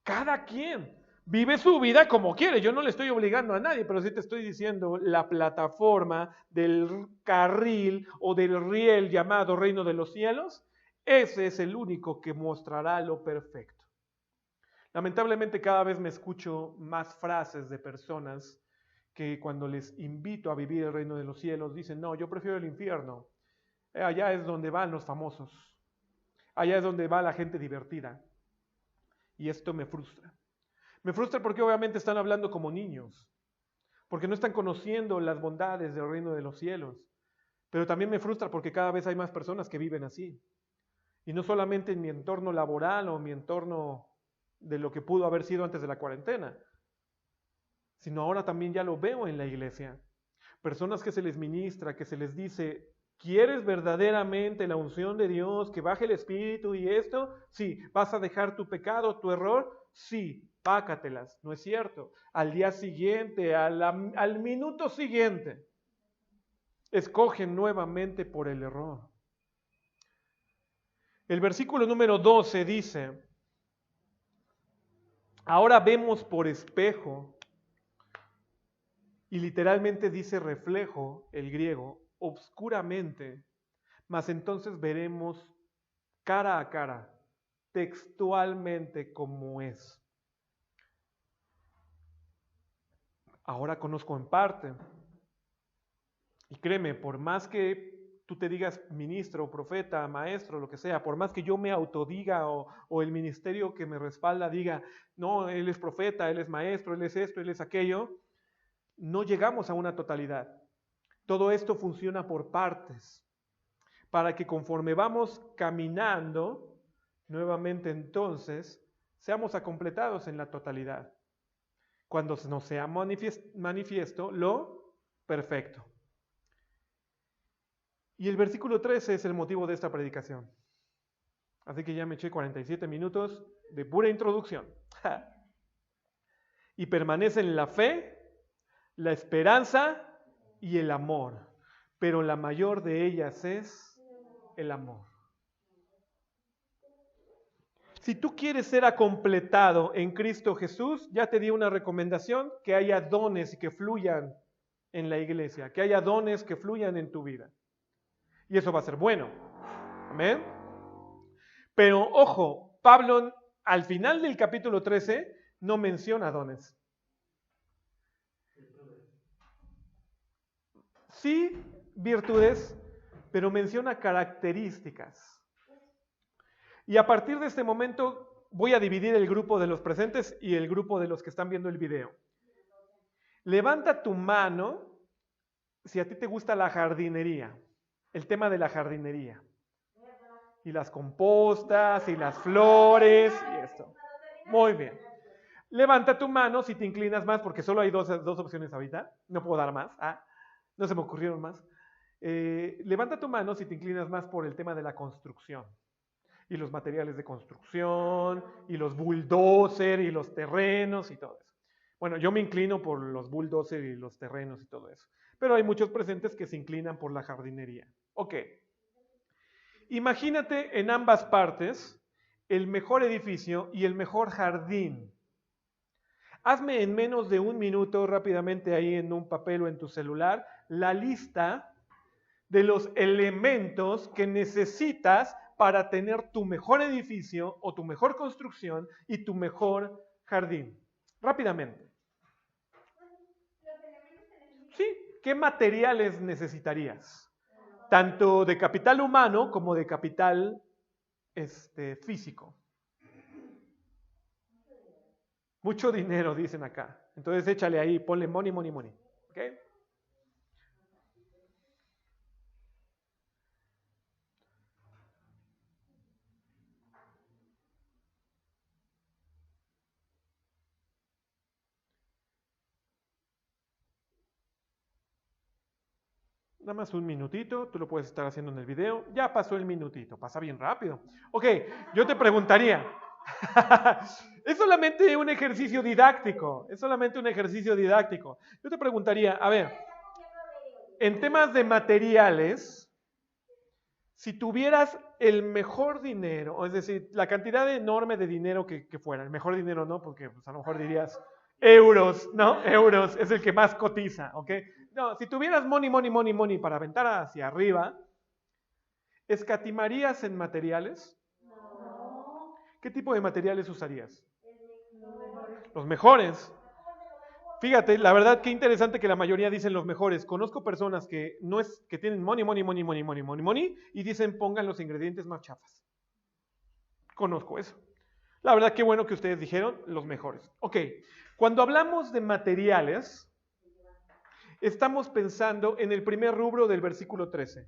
Cada quien vive su vida como quiere. Yo no le estoy obligando a nadie, pero sí te estoy diciendo la plataforma del carril o del riel llamado reino de los cielos. Ese es el único que mostrará lo perfecto. Lamentablemente cada vez me escucho más frases de personas que cuando les invito a vivir el reino de los cielos dicen, no, yo prefiero el infierno. Allá es donde van los famosos. Allá es donde va la gente divertida. Y esto me frustra. Me frustra porque obviamente están hablando como niños, porque no están conociendo las bondades del reino de los cielos. Pero también me frustra porque cada vez hay más personas que viven así. Y no solamente en mi entorno laboral o mi entorno de lo que pudo haber sido antes de la cuarentena, sino ahora también ya lo veo en la iglesia. Personas que se les ministra, que se les dice, ¿quieres verdaderamente la unción de Dios, que baje el Espíritu y esto? Sí. ¿Vas a dejar tu pecado, tu error? Sí. Pácatelas. No es cierto. Al día siguiente, al minuto siguiente, escogen nuevamente por el error. El versículo número 12 dice, ahora vemos por espejo, y literalmente dice reflejo, el griego, obscuramente, mas entonces veremos cara a cara, textualmente como es. Ahora conozco en parte. Y créeme, por más que tú te digas ministro, profeta, maestro, lo que sea, por más que yo me autodiga o el ministerio que me respalda diga, no, él es profeta, él es maestro, él es esto, él es aquello, no llegamos a una totalidad. Todo esto funciona por partes, para que conforme vamos caminando, nuevamente entonces, seamos completados en la totalidad. Cuando nos sea manifiesto lo perfecto. Y el versículo 13 es el motivo de esta predicación. Así que ya me eché 47 minutos de pura introducción. Y permanecen la fe, la esperanza y el amor. Pero la mayor de ellas es el amor. Si tú quieres ser completado en Cristo Jesús, ya te di una recomendación, que haya dones y que fluyan en la iglesia, que haya dones que fluyan en tu vida. Y eso va a ser bueno. Amén. Pero ojo, Pablo al final del capítulo 13 no menciona dones. Sí, virtudes, pero menciona características. Y a partir de este momento voy a dividir el grupo de los presentes y el grupo de los que están viendo el video. Levanta tu mano si a ti te gusta la jardinería, el tema de la jardinería. Y las compostas y las flores y esto. Muy bien. Levanta tu mano si te inclinas más, porque solo hay dos opciones ahorita. No puedo dar más. No se me ocurrieron más. Levanta tu mano si te inclinas más por el tema de la construcción. Y los materiales de construcción, y los bulldozer, y los terrenos, y todo eso. Bueno, yo me inclino por los bulldozer y los terrenos y todo eso. Pero hay muchos presentes que se inclinan por la jardinería. Ok. Imagínate en ambas partes el mejor edificio y el mejor jardín. Hazme en menos de un minuto, rápidamente ahí en un papel o en tu celular, la lista de los elementos que necesitas para tener tu mejor edificio o tu mejor construcción y tu mejor jardín. Rápidamente. Sí, ¿qué materiales necesitarías? Tanto de capital humano como de capital físico. Mucho dinero, dicen acá. Entonces échale ahí, ponle money, money, money. ¿Ok? Nada más un minutito, tú lo puedes estar haciendo en el video. Ya pasó el minutito, pasa bien rápido. Ok, yo te preguntaría, es solamente un ejercicio didáctico, Yo te preguntaría, a ver, en temas de materiales, si tuvieras el mejor dinero, es decir, la cantidad enorme de dinero que fuera, el mejor dinero no, porque pues, a lo mejor dirías euros, ¿no? Euros es el que más cotiza, ¿ok? No, si tuvieras money, money, money, money para aventar hacia arriba, ¿escatimarías en materiales? No. ¿Qué tipo de materiales usarías? Los mejores. Fíjate, la verdad que interesante que la mayoría dicen los mejores. Conozco personas que que tienen money, money, money, money, money, money, money y dicen pongan los ingredientes más chafas. Conozco eso. La verdad, qué bueno que ustedes dijeron los mejores. Ok, cuando hablamos de materiales, estamos pensando en el primer rubro del versículo 13.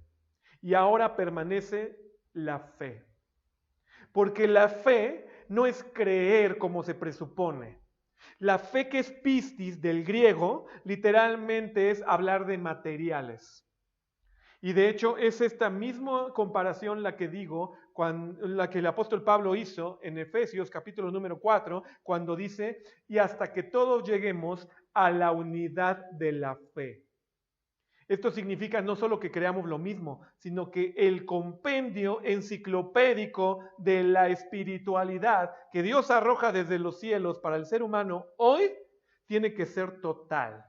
Y ahora permanece la fe. Porque la fe no es creer como se presupone. La fe, que es pistis del griego, literalmente es hablar de materiales. Y de hecho es esta misma comparación la que digo, la que el apóstol Pablo hizo en Efesios capítulo número 4, cuando dice, y hasta que todos lleguemos a la unidad de la fe. Esto significa no solo que creamos lo mismo, sino que el compendio enciclopédico de la espiritualidad que Dios arroja desde los cielos para el ser humano hoy tiene que ser total.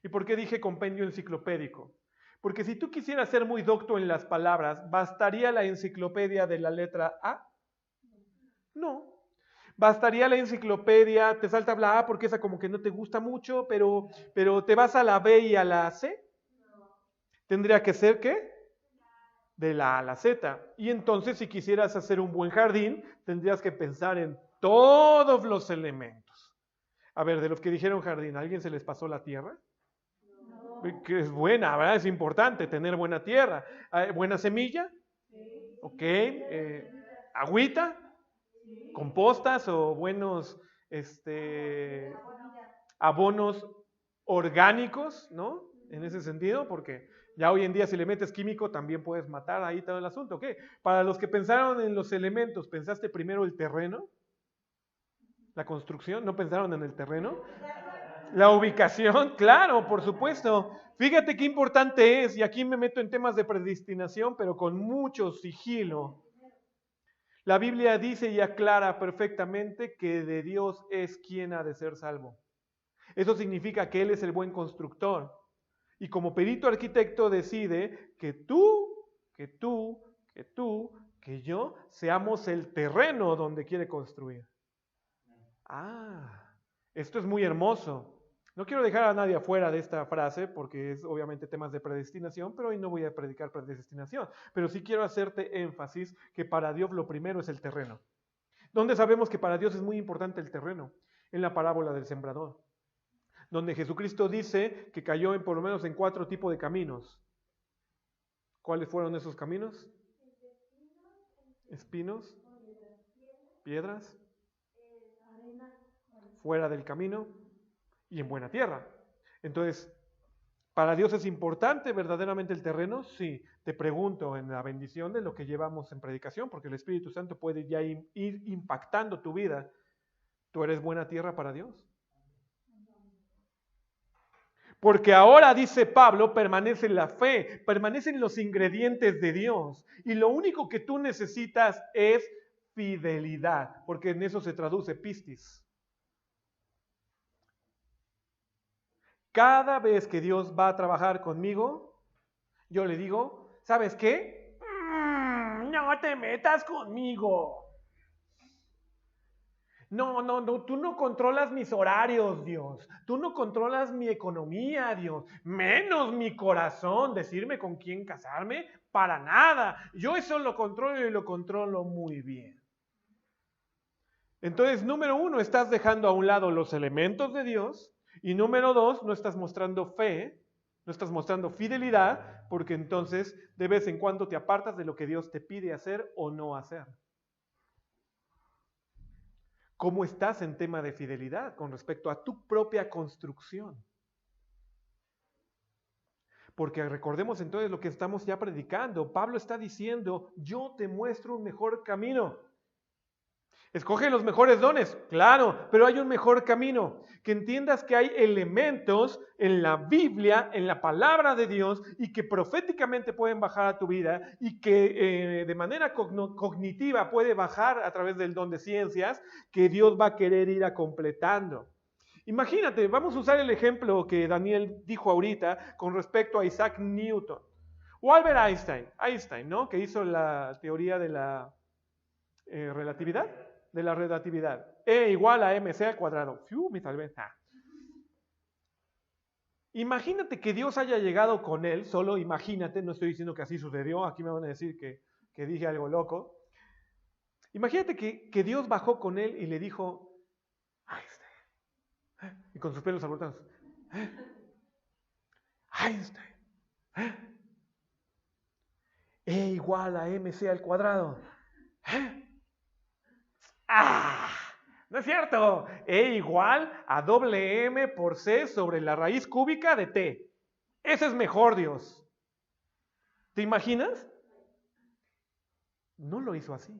¿Y por qué dije compendio enciclopédico? Porque si tú quisieras ser muy docto en las palabras, ¿bastaría la enciclopedia de la letra A? No. Bastaría la enciclopedia, te salta la A porque esa como que no te gusta mucho, pero te vas a la B y a la C. Tendría que ser, ¿qué? De la A a la Z. Y entonces, si quisieras hacer un buen jardín, tendrías que pensar en todos los elementos. A ver, de los que dijeron jardín, ¿a alguien se les pasó la tierra? No. Que es buena, ¿verdad? Es importante tener buena tierra. ¿Buena semilla? Sí. Ok. ¿Agüita? Sí. ¿Compostas o buenos abonos orgánicos, ¿no? En ese sentido, porque ya hoy en día si le metes químico también puedes matar ahí todo el asunto. ¿Qué? Para los que pensaron en los elementos, ¿pensaste primero el terreno? ¿La construcción? ¿No pensaron en el terreno? ¿La ubicación? Claro, por supuesto. Fíjate qué importante es, y aquí me meto en temas de predestinación, pero con mucho sigilo. La Biblia dice y aclara perfectamente que de Dios es quien ha de ser salvo. Eso significa que Él es el buen constructor. Y como perito arquitecto decide que que yo seamos el terreno donde quiere construir. Esto es muy hermoso. No quiero dejar a nadie afuera de esta frase porque es obviamente temas de predestinación, pero hoy no voy a predicar predestinación. Pero sí quiero hacerte énfasis que para Dios lo primero es el terreno. ¿Dónde sabemos que para Dios es muy importante el terreno? En la parábola del sembrador, donde Jesucristo dice que cayó por lo menos en 4 tipos de caminos. ¿Cuáles fueron esos caminos? Espinos, piedras, fuera del camino y en buena tierra. Entonces, ¿para Dios es importante verdaderamente el terreno? Sí. Te pregunto en la bendición de lo que llevamos en predicación, porque el Espíritu Santo puede ya ir impactando tu vida. ¿Tú eres buena tierra para Dios? Porque ahora, dice Pablo, permanece la fe, permanecen los ingredientes de Dios. Y lo único que tú necesitas es fidelidad, porque en eso se traduce pistis. Cada vez que Dios va a trabajar conmigo, yo le digo, ¿sabes qué? No te metas conmigo. No, tú no controlas mis horarios, Dios. Tú no controlas mi economía, Dios. Menos mi corazón, decirme con quién casarme, para nada. Yo eso lo controlo y lo controlo muy bien. Entonces, número 1, estás dejando a un lado los elementos de Dios. Y número 2, no estás mostrando fe, no estás mostrando fidelidad, porque entonces de vez en cuando te apartas de lo que Dios te pide hacer o no hacer. ¿Cómo estás en tema de fidelidad con respecto a tu propia construcción? Porque recordemos entonces lo que estamos ya predicando. Pablo está diciendo, yo te muestro un mejor camino. Escoge los mejores dones, claro, pero hay un mejor camino. Que entiendas que hay elementos en la Biblia, en la palabra de Dios, y que proféticamente pueden bajar a tu vida, y que de manera cognitiva puede bajar a través del don de ciencias, que Dios va a querer ir a completando. Imagínate, vamos a usar el ejemplo que Daniel dijo ahorita con respecto a Isaac Newton. O Albert Einstein, ¿no? Que hizo la teoría de la relatividad. De la relatividad. E igual a mc al cuadrado. Me salvé. Imagínate que Dios haya llegado con él, solo imagínate, no estoy diciendo que así sucedió, aquí me van a decir que dije algo loco. Imagínate que Dios bajó con él y le dijo, Einstein, y con sus pelos alborotados, Einstein, E igual a MC al cuadrado. No es cierto. E igual a doble M por C sobre la raíz cúbica de T. Ese es mejor, Dios. ¿Te imaginas? No lo hizo así.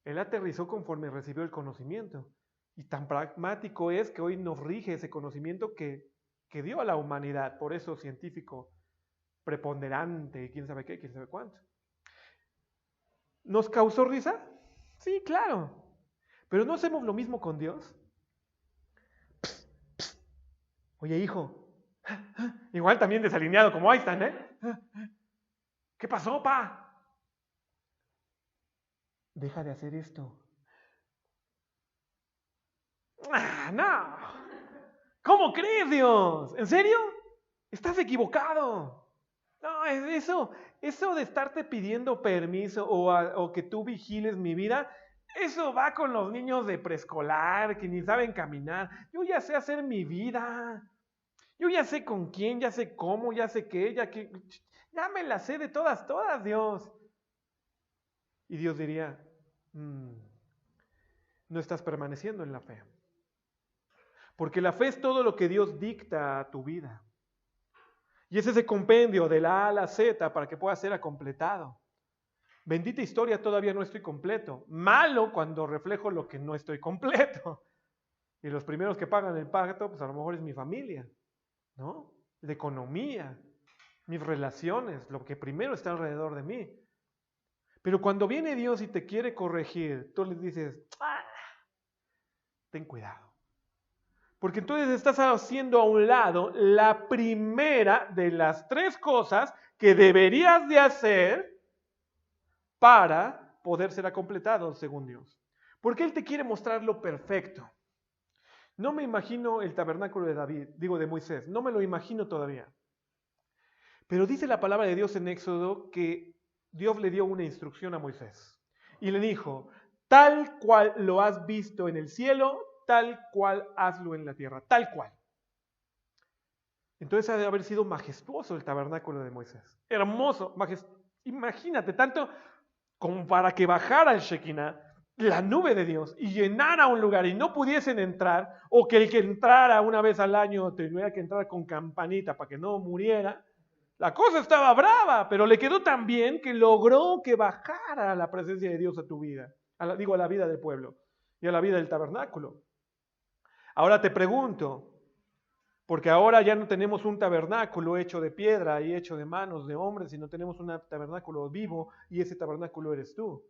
Él aterrizó conforme recibió el conocimiento. Y tan pragmático es que hoy nos rige ese conocimiento que dio a la humanidad. Por eso científico preponderante, quién sabe qué, quién sabe cuánto. ¿Nos causó risa? Sí, claro. Pero ¿no hacemos lo mismo con Dios? Oye, hijo. Igual también desalineado como Einstein, ¿eh? ¿Qué pasó, pa? Deja de hacer esto. No. ¿Cómo crees, Dios? ¿En serio? Estás equivocado. No, eso de estarte pidiendo permiso o que tú vigiles mi vida, eso va con los niños de preescolar que ni saben caminar. Yo ya sé hacer mi vida. Yo ya sé con quién, ya sé cómo, ya sé qué, ya me la sé de todas, Dios. Y Dios diría, no estás permaneciendo en la fe. Porque la fe es todo lo que Dios dicta a tu vida. Y es ese compendio de la A a la Z para que pueda ser completado. Bendita historia, todavía no estoy completo. Malo cuando reflejo lo que no estoy completo. Y los primeros que pagan el pacto, pues a lo mejor es mi familia, ¿no? La economía, mis relaciones, lo que primero está alrededor de mí. Pero cuando viene Dios y te quiere corregir, tú le dices, ten cuidado. Porque entonces estás haciendo a un lado la primera de las 3 cosas que deberías de hacer para poder ser completado según Dios. Porque Él te quiere mostrar lo perfecto. No me imagino el tabernáculo de Moisés, no me lo imagino todavía. Pero dice la palabra de Dios en Éxodo que Dios le dio una instrucción a Moisés. Y le dijo, tal cual lo has visto en el cielo, tal cual hazlo en la tierra, tal cual. Entonces ha de haber sido majestuoso el tabernáculo de Moisés. Hermoso, imagínate, tanto como para que bajara el Shekinah, la nube de Dios, y llenara un lugar y no pudiesen entrar, o que el que entrara una vez al año tuviera que entrar con campanita para que no muriera. La cosa estaba brava, pero le quedó tan bien que logró que bajara la presencia de Dios a tu vida, a la vida del pueblo y a la vida del tabernáculo. Ahora te pregunto, porque ahora ya no tenemos un tabernáculo hecho de piedra y hecho de manos de hombres, sino tenemos un tabernáculo vivo y ese tabernáculo eres tú.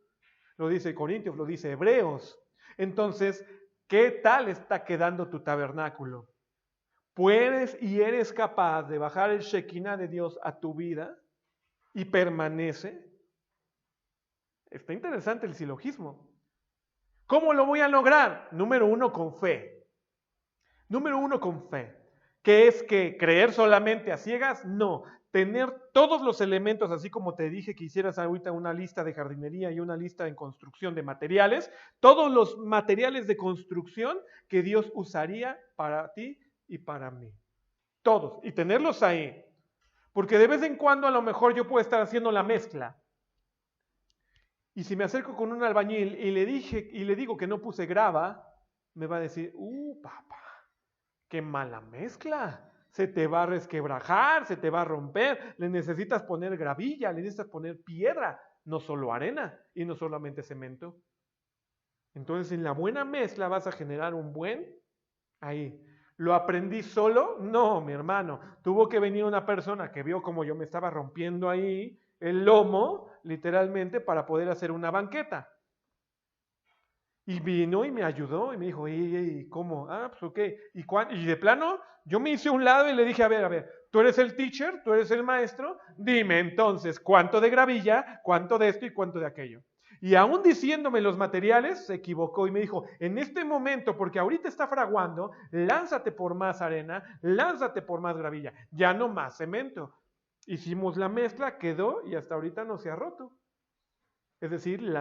Lo dice Corintios, lo dice Hebreos. Entonces, ¿qué tal está quedando tu tabernáculo? ¿Puedes y eres capaz de bajar el Shekinah de Dios a tu vida y permanece? Está interesante el silogismo. ¿Cómo lo voy a lograr? Número 1, con fe. Número 1, con fe. ¿Qué es que creer solamente a ciegas? No. Tener todos los elementos, así como te dije que hicieras ahorita una lista de jardinería y una lista en construcción de materiales, todos los materiales de construcción que Dios usaría para ti y para mí. Todos. Y tenerlos ahí. Porque de vez en cuando a lo mejor yo puedo estar haciendo la mezcla. Y si me acerco con un albañil y le digo que no puse grava, me va a decir, papá, qué mala mezcla. Se te va a resquebrajar, se te va a romper. Le necesitas poner gravilla, le necesitas poner piedra, no solo arena y no solamente cemento. Entonces en la buena mezcla vas a generar un buen ahí. ¿Lo aprendí solo? No, mi hermano. Tuvo que venir una persona que vio como yo me estaba rompiendo ahí el lomo, literalmente, para poder hacer una banqueta. Y vino y me ayudó y me dijo, ¿cómo? Pues ok. Y de plano, yo me hice a un lado y le dije, a ver, tú eres el teacher, tú eres el maestro, dime entonces, ¿cuánto de gravilla, cuánto de esto y cuánto de aquello? Y aún diciéndome los materiales, se equivocó y me dijo, en este momento, porque ahorita está fraguando, lánzate por más arena, lánzate por más gravilla, ya no más cemento. Hicimos la mezcla, quedó y hasta ahorita no se ha roto. Es decir,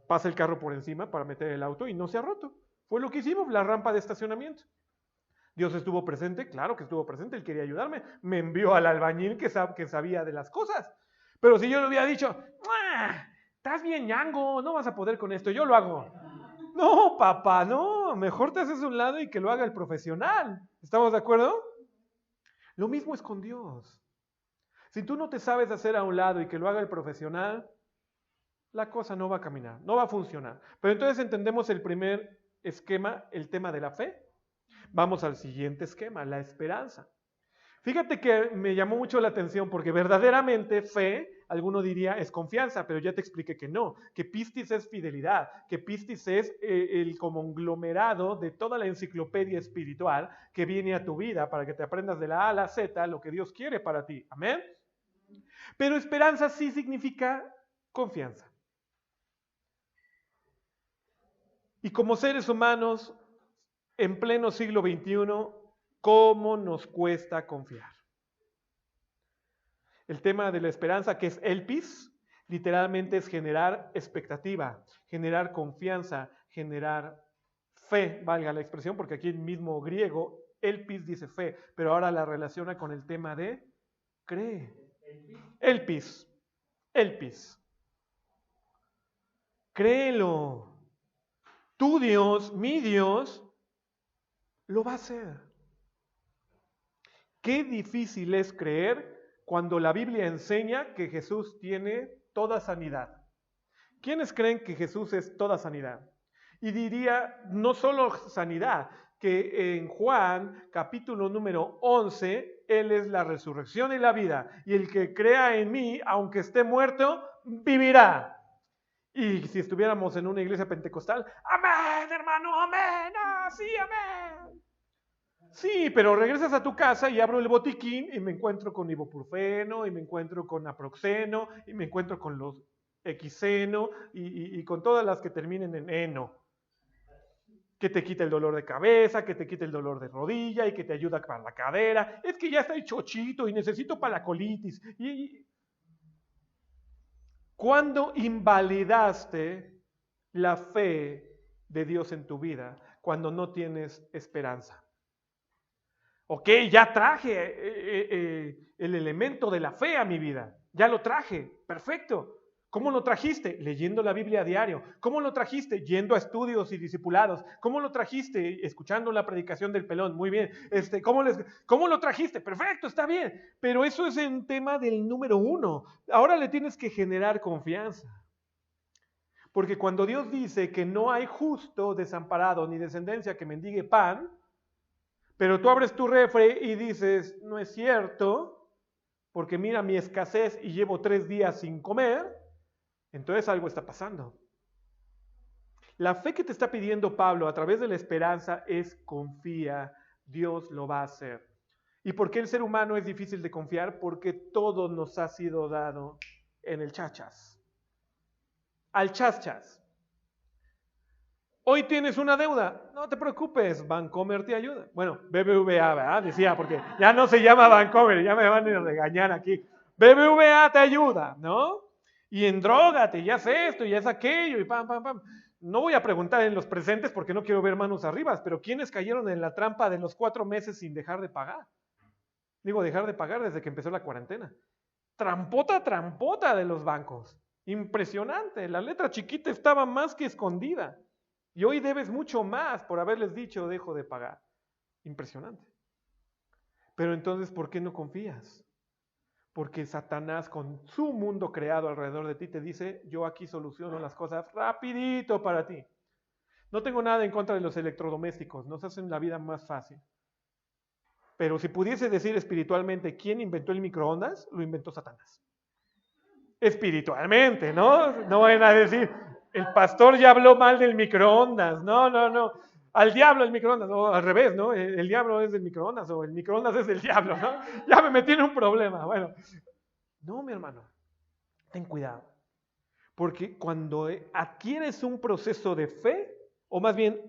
pasa el carro por encima para meter el auto y no se ha roto. Fue lo que hicimos, la rampa de estacionamiento. Dios estuvo presente, claro que estuvo presente, Él quería ayudarme. Me envió al albañil que sabía de las cosas. Pero si yo le hubiera dicho, estás bien ñango, no vas a poder con esto, yo lo hago. No, papá, no, mejor te haces a un lado y que lo haga el profesional. ¿Estamos de acuerdo? Lo mismo es con Dios. Si tú no te sabes hacer a un lado y que lo haga el profesional, la cosa no va a caminar, no va a funcionar. Pero entonces entendemos el primer esquema, el tema de la fe. Vamos al siguiente esquema, la esperanza. Fíjate que me llamó mucho la atención porque verdaderamente fe, alguno diría, es confianza, pero ya te expliqué que no, que pistis es fidelidad, que pistis es el conglomerado de toda la enciclopedia espiritual que viene a tu vida para que te aprendas de la A a la Z lo que Dios quiere para ti. Amén. Pero esperanza sí significa confianza. Y como seres humanos, en pleno siglo XXI, ¿cómo nos cuesta confiar? El tema de la esperanza, que es elpis, literalmente es generar expectativa, generar confianza, generar fe, valga la expresión, porque aquí el mismo griego, elpis dice fe, pero ahora la relaciona con el tema de cree. Elpis. Créelo. Tu Dios, mi Dios, lo va a hacer. Qué difícil es creer cuando la Biblia enseña que Jesús tiene toda sanidad. ¿Quiénes creen que Jesús es toda sanidad? Y diría, no solo sanidad, que en Juan, capítulo número 11, Él es la resurrección y la vida. Y el que crea en mí, aunque esté muerto, vivirá. Y si estuviéramos en una iglesia pentecostal, amén, hermano, amén, sí, amén. Sí, pero regresas a tu casa y abro el botiquín y me encuentro con ibuprofeno, y me encuentro con naproxeno, y me encuentro con los Xeno, y con todas las que terminen en eno. Que te quita el dolor de cabeza, que te quita el dolor de rodilla, y que te ayuda para la cadera. Es que ya está chochito y necesito para la colitis. ¿Cuándo invalidaste la fe de Dios en tu vida? Cuando no tienes esperanza. Ok, ya traje el elemento de la fe a mi vida. Ya lo traje. Perfecto. ¿Cómo lo trajiste? Leyendo la Biblia a diario. ¿Cómo lo trajiste? Yendo a estudios y discipulados. ¿Cómo lo trajiste? Escuchando la predicación del pelón. Muy bien. ¿Cómo lo trajiste? Perfecto, está bien. Pero eso es en tema del número 1. Ahora le tienes que generar confianza. Porque cuando Dios dice que no hay justo desamparado ni descendencia que mendigue pan, pero tú abres tu refri y dices, no es cierto, porque mira mi escasez y llevo 3 días sin comer, entonces algo está pasando. La fe que te está pidiendo Pablo a través de la esperanza es confía, Dios lo va a hacer. ¿Y por qué el ser humano es difícil de confiar? Porque todo nos ha sido dado en el chachas. Al chachas. Hoy tienes una deuda, no te preocupes, Bancomer te ayuda. Bueno, BBVA, ¿verdad? Decía, porque ya no se llama Bancomer, ya me van a regañar aquí. BBVA te ayuda, ¿no? Y endrógate, ya es esto, ya es aquello, y pam, pam, pam. No voy a preguntar en los presentes porque no quiero ver manos arriba, pero ¿quiénes cayeron en la trampa de los 4 meses sin dejar de pagar? Digo, dejar de pagar desde que empezó la cuarentena. Trampota de los bancos. Impresionante, la letra chiquita estaba más que escondida. Y hoy debes mucho más por haberles dicho dejo de pagar. Impresionante. Pero entonces, ¿por qué no confías? Porque Satanás con su mundo creado alrededor de ti te dice, yo aquí soluciono las cosas rapidito para ti. No tengo nada en contra de los electrodomésticos, nos hacen la vida más fácil. Pero si pudiese decir espiritualmente quién inventó el microondas, lo inventó Satanás. Espiritualmente, ¿no? No vayan a decir, el pastor ya habló mal del microondas. No. Al diablo el microondas, o al revés, ¿no? El diablo es del microondas, o el microondas es del diablo, ¿no? Ya me metí en un problema. Bueno, no, mi hermano, ten cuidado. Porque cuando adquieres un proceso de fe, o más bien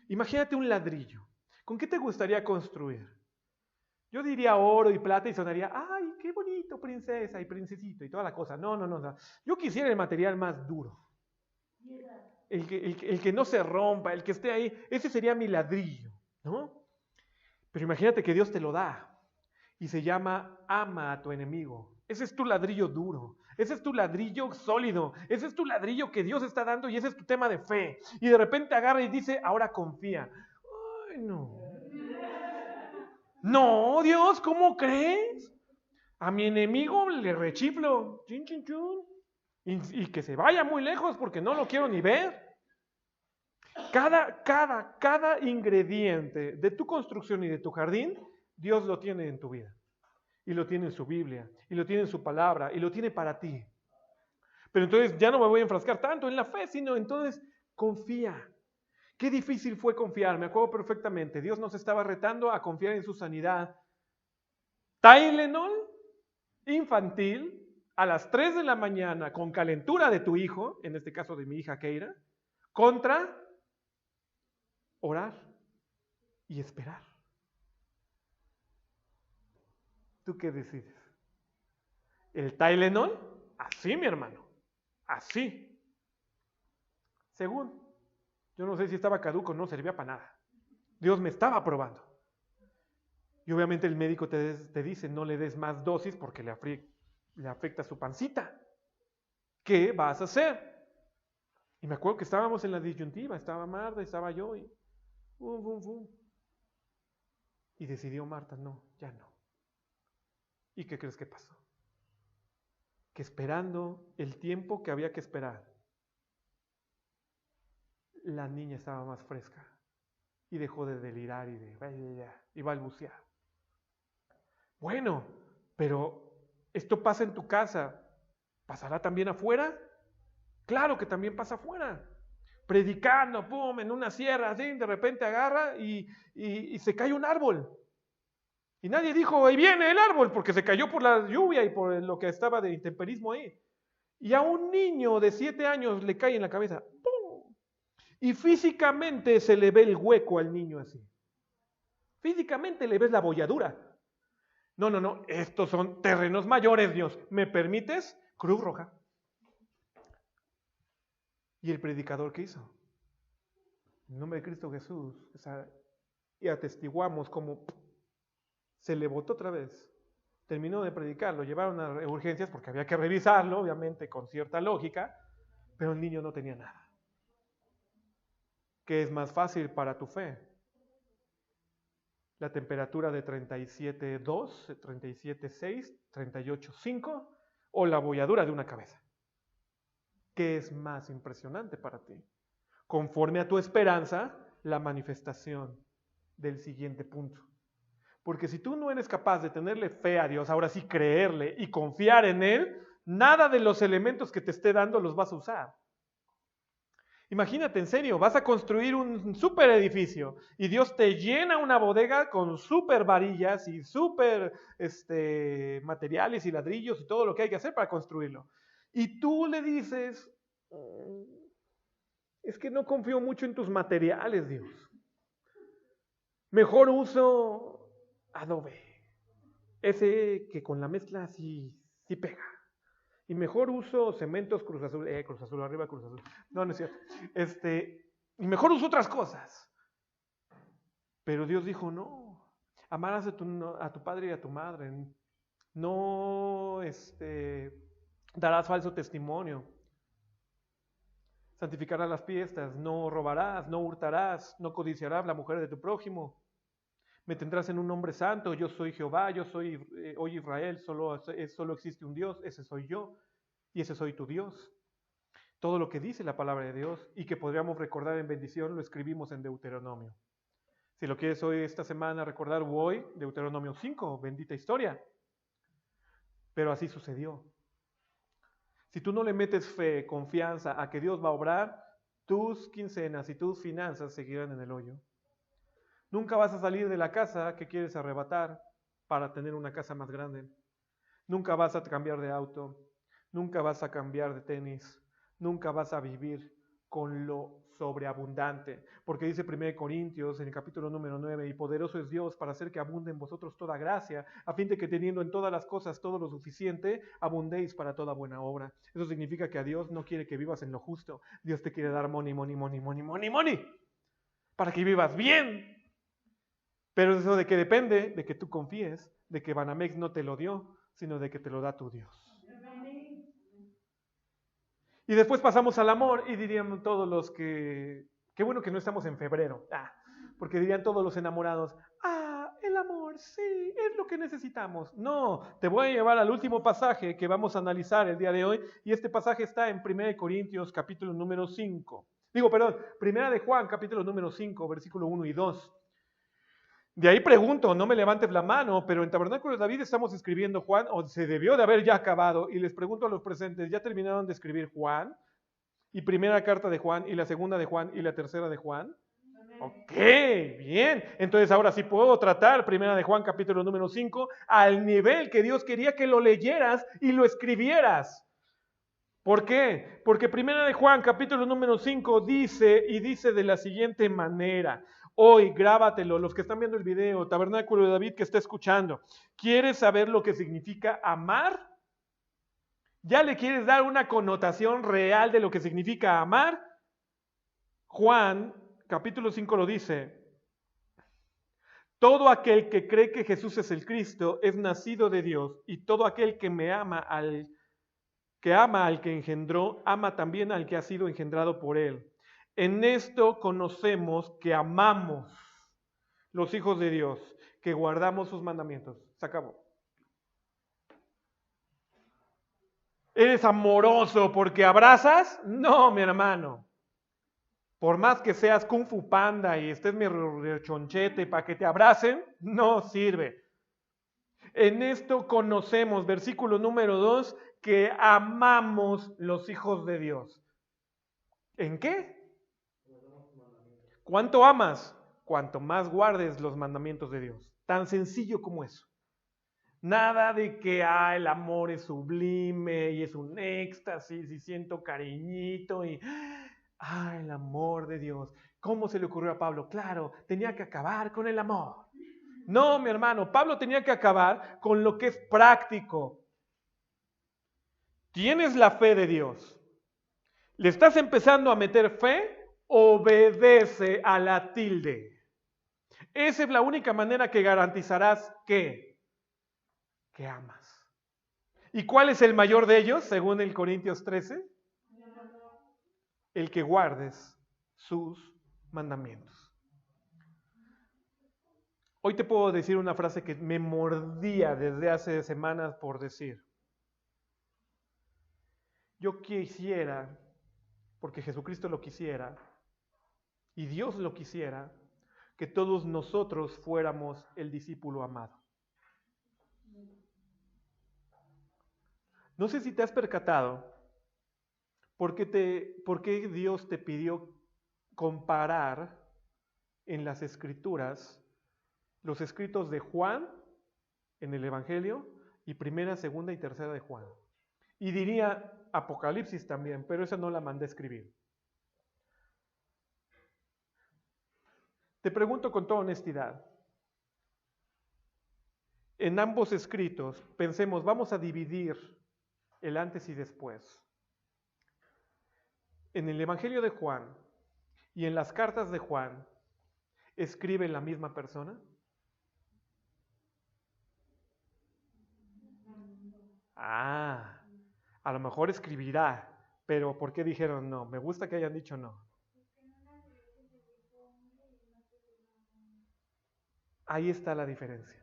imagínate un ladrillo. ¿Con qué te gustaría construir? Yo diría oro y plata y sonaría, ¡ay, qué bonito, princesa y princesito! Y toda la cosa. No. Yo quisiera el material más duro. El que no se rompa, el que esté ahí. Ese sería mi ladrillo, ¿no? Pero imagínate que Dios te lo da. Y se llama ama a tu enemigo. Ese es tu ladrillo duro. Ese es tu ladrillo sólido. Ese es tu ladrillo que Dios está dando y ese es tu tema de fe. Y de repente agarra y dice, ahora confía. Ay, no. No, Dios, ¿cómo crees? A mi enemigo le rechiflo. Chin, chin, chun. Y que se vaya muy lejos porque no lo quiero ni ver. Cada ingrediente de tu construcción y de tu jardín, Dios lo tiene en tu vida. Y lo tiene en su Biblia, y lo tiene en su palabra, y lo tiene para ti. Pero entonces ya no me voy a enfrascar tanto en la fe, sino entonces confía. Qué difícil fue confiar, me acuerdo perfectamente. Dios nos estaba retando a confiar en su sanidad. Tylenol infantil a las 3 de la mañana con calentura de tu hijo, en este caso de mi hija Keira, contra orar y esperar. ¿Tú qué decides? ¿El Tylenol? Así, mi hermano. Así. Según. Yo no sé si estaba caduco, no servía para nada. Dios me estaba probando. Y obviamente el médico te dice, no le des más dosis porque le afecta su pancita. ¿Qué vas a hacer? Y me acuerdo que estábamos en la disyuntiva, estaba Marta, estaba yo y Y decidió Marta, no, ya no. ¿Y qué crees que pasó? Que esperando el tiempo que había que esperar, la niña estaba más fresca y dejó de delirar y balbucear. Bueno, pero esto pasa en tu casa, ¿pasará también afuera? Claro que también pasa afuera. Predicando, pum, en una sierra, así, de repente agarra y se cae un árbol. Y nadie dijo, ahí viene el árbol, porque se cayó por la lluvia y por lo que estaba de intemperismo ahí. Y a un niño de 7 años le cae en la cabeza. ¡Pum! Y físicamente se le ve el hueco al niño así. Físicamente le ves la bolladura. No, estos son terrenos mayores, Dios. ¿Me permites? Cruz Roja. ¿Y el predicador qué hizo? En nombre de Cristo Jesús. Y atestiguamos como se le botó otra vez. Terminó de predicar, lo llevaron a urgencias porque había que revisarlo, obviamente con cierta lógica, pero el niño no tenía nada. ¿Qué es más fácil para tu fe? La temperatura de 37.2, 37.6, 38.5 o la bolladura de una cabeza. ¿Qué es más impresionante para ti? Conforme a tu esperanza, la manifestación del siguiente punto. Porque si tú no eres capaz de tenerle fe a Dios, ahora sí creerle y confiar en Él, nada de los elementos que te esté dando los vas a usar. Imagínate, en serio, vas a construir un súper edificio y Dios te llena una bodega con súper varillas y súper materiales y ladrillos y todo lo que hay que hacer para construirlo. Y tú le dices, es que no confío mucho en tus materiales, Dios. Mejor uso Adobe. Ese que con la mezcla sí pega. Y mejor uso cementos Cruz Azul arriba, Cruz Azul. No es cierto. Y mejor uso otras cosas. Pero Dios dijo, no. Amarás a tu padre y a tu madre. No darás falso testimonio. Santificarás las fiestas. No robarás, no hurtarás, no codiciarás la mujer de tu prójimo. Me tendrás en un nombre santo, yo soy Jehová, yo soy hoy Israel, solo existe un Dios, ese soy yo y ese soy tu Dios. Todo lo que dice la palabra de Dios y que podríamos recordar en bendición lo escribimos en Deuteronomio. Si lo quieres hoy, esta semana, recordar hoy, Deuteronomio 5, bendita historia. Pero así sucedió. Si tú no le metes fe, confianza a que Dios va a obrar, tus quincenas y tus finanzas seguirán en el hoyo. Nunca vas a salir de la casa que quieres arrebatar para tener una casa más grande. Nunca vas a cambiar de auto. Nunca vas a cambiar de tenis. Nunca vas a vivir con lo sobreabundante. Porque dice 1 Corintios en el capítulo número 9, y poderoso es Dios para hacer que abunde en vosotros toda gracia, a fin de que teniendo en todas las cosas todo lo suficiente, abundéis para toda buena obra. Eso significa que a Dios no quiere que vivas en lo justo. Dios te quiere dar money, para que vivas bien. Pero eso de que depende de que tú confíes, de que Banamex no te lo dio, sino de que te lo da tu Dios. Y después pasamos al amor y dirían todos los que, qué bueno que no estamos en febrero, porque dirían todos los enamorados, el amor, sí, es lo que necesitamos. No, te voy a llevar al último pasaje que vamos a analizar el día de hoy, y este pasaje está en 1 Corintios capítulo número 5. 1 de Juan capítulo número 5, versículo 1 y 2. De ahí pregunto, no me levantes la mano, pero en Tabernáculo de David estamos escribiendo Juan, o se debió de haber ya acabado, y les pregunto a los presentes, ¿ya terminaron de escribir Juan? Y primera carta de Juan, y la segunda de Juan, y la tercera de Juan. Ok, bien. Entonces ahora sí puedo tratar primera de Juan capítulo número 5 al nivel que Dios quería que lo leyeras y lo escribieras. ¿Por qué? Porque primera de Juan capítulo número 5 dice de la siguiente manera. Hoy, grábatelo, los que están viendo el video, Tabernáculo de David que está escuchando. ¿Quieres saber lo que significa amar? ¿Ya le quieres dar una connotación real de lo que significa amar? Juan, capítulo 5 lo dice. Todo aquel que cree que Jesús es el Cristo es nacido de Dios, y todo aquel que ama al que engendró, ama también al que ha sido engendrado por él. En esto conocemos que amamos los hijos de Dios, que guardamos sus mandamientos. Se acabó. ¿Eres amoroso porque abrazas? No, mi hermano. Por más que seas Kung Fu Panda y estés mi rechonchete para que te abracen, no sirve. En esto conocemos, versículo número 2, que amamos los hijos de Dios. ¿En qué? ¿Cuánto amas? Cuanto más guardes los mandamientos de Dios. Tan sencillo como eso. Nada de que el amor es sublime y es un éxtasis y siento cariñito y el amor de Dios. ¿Cómo se le ocurrió a Pablo? Claro, tenía que acabar con el amor. No, mi hermano, Pablo tenía que acabar con lo que es práctico. ¿Tienes la fe de Dios? ¿Le estás empezando a meter fe? Obedece a la tilde. Esa es la única manera que garantizarás que amas. ¿Y cuál es el mayor de ellos, según el Corintios 13? El que guardes sus mandamientos. Hoy te puedo decir una frase que me mordía desde hace semanas por decir. Yo quisiera, porque Jesucristo lo quisiera, y Dios lo quisiera, que todos nosotros fuéramos el discípulo amado. No sé si te has percatado por qué Dios te pidió comparar en las Escrituras los escritos de Juan en el Evangelio y primera, segunda y tercera de Juan. Y diría Apocalipsis también, pero esa no la mandé a escribir. Te pregunto con toda honestidad. En ambos escritos, pensemos, vamos a dividir el antes y después. En el Evangelio de Juan y en las cartas de Juan, ¿escribe la misma persona? A lo mejor escribirá, pero ¿por qué dijeron no? Me gusta que hayan dicho no. Ahí está la diferencia.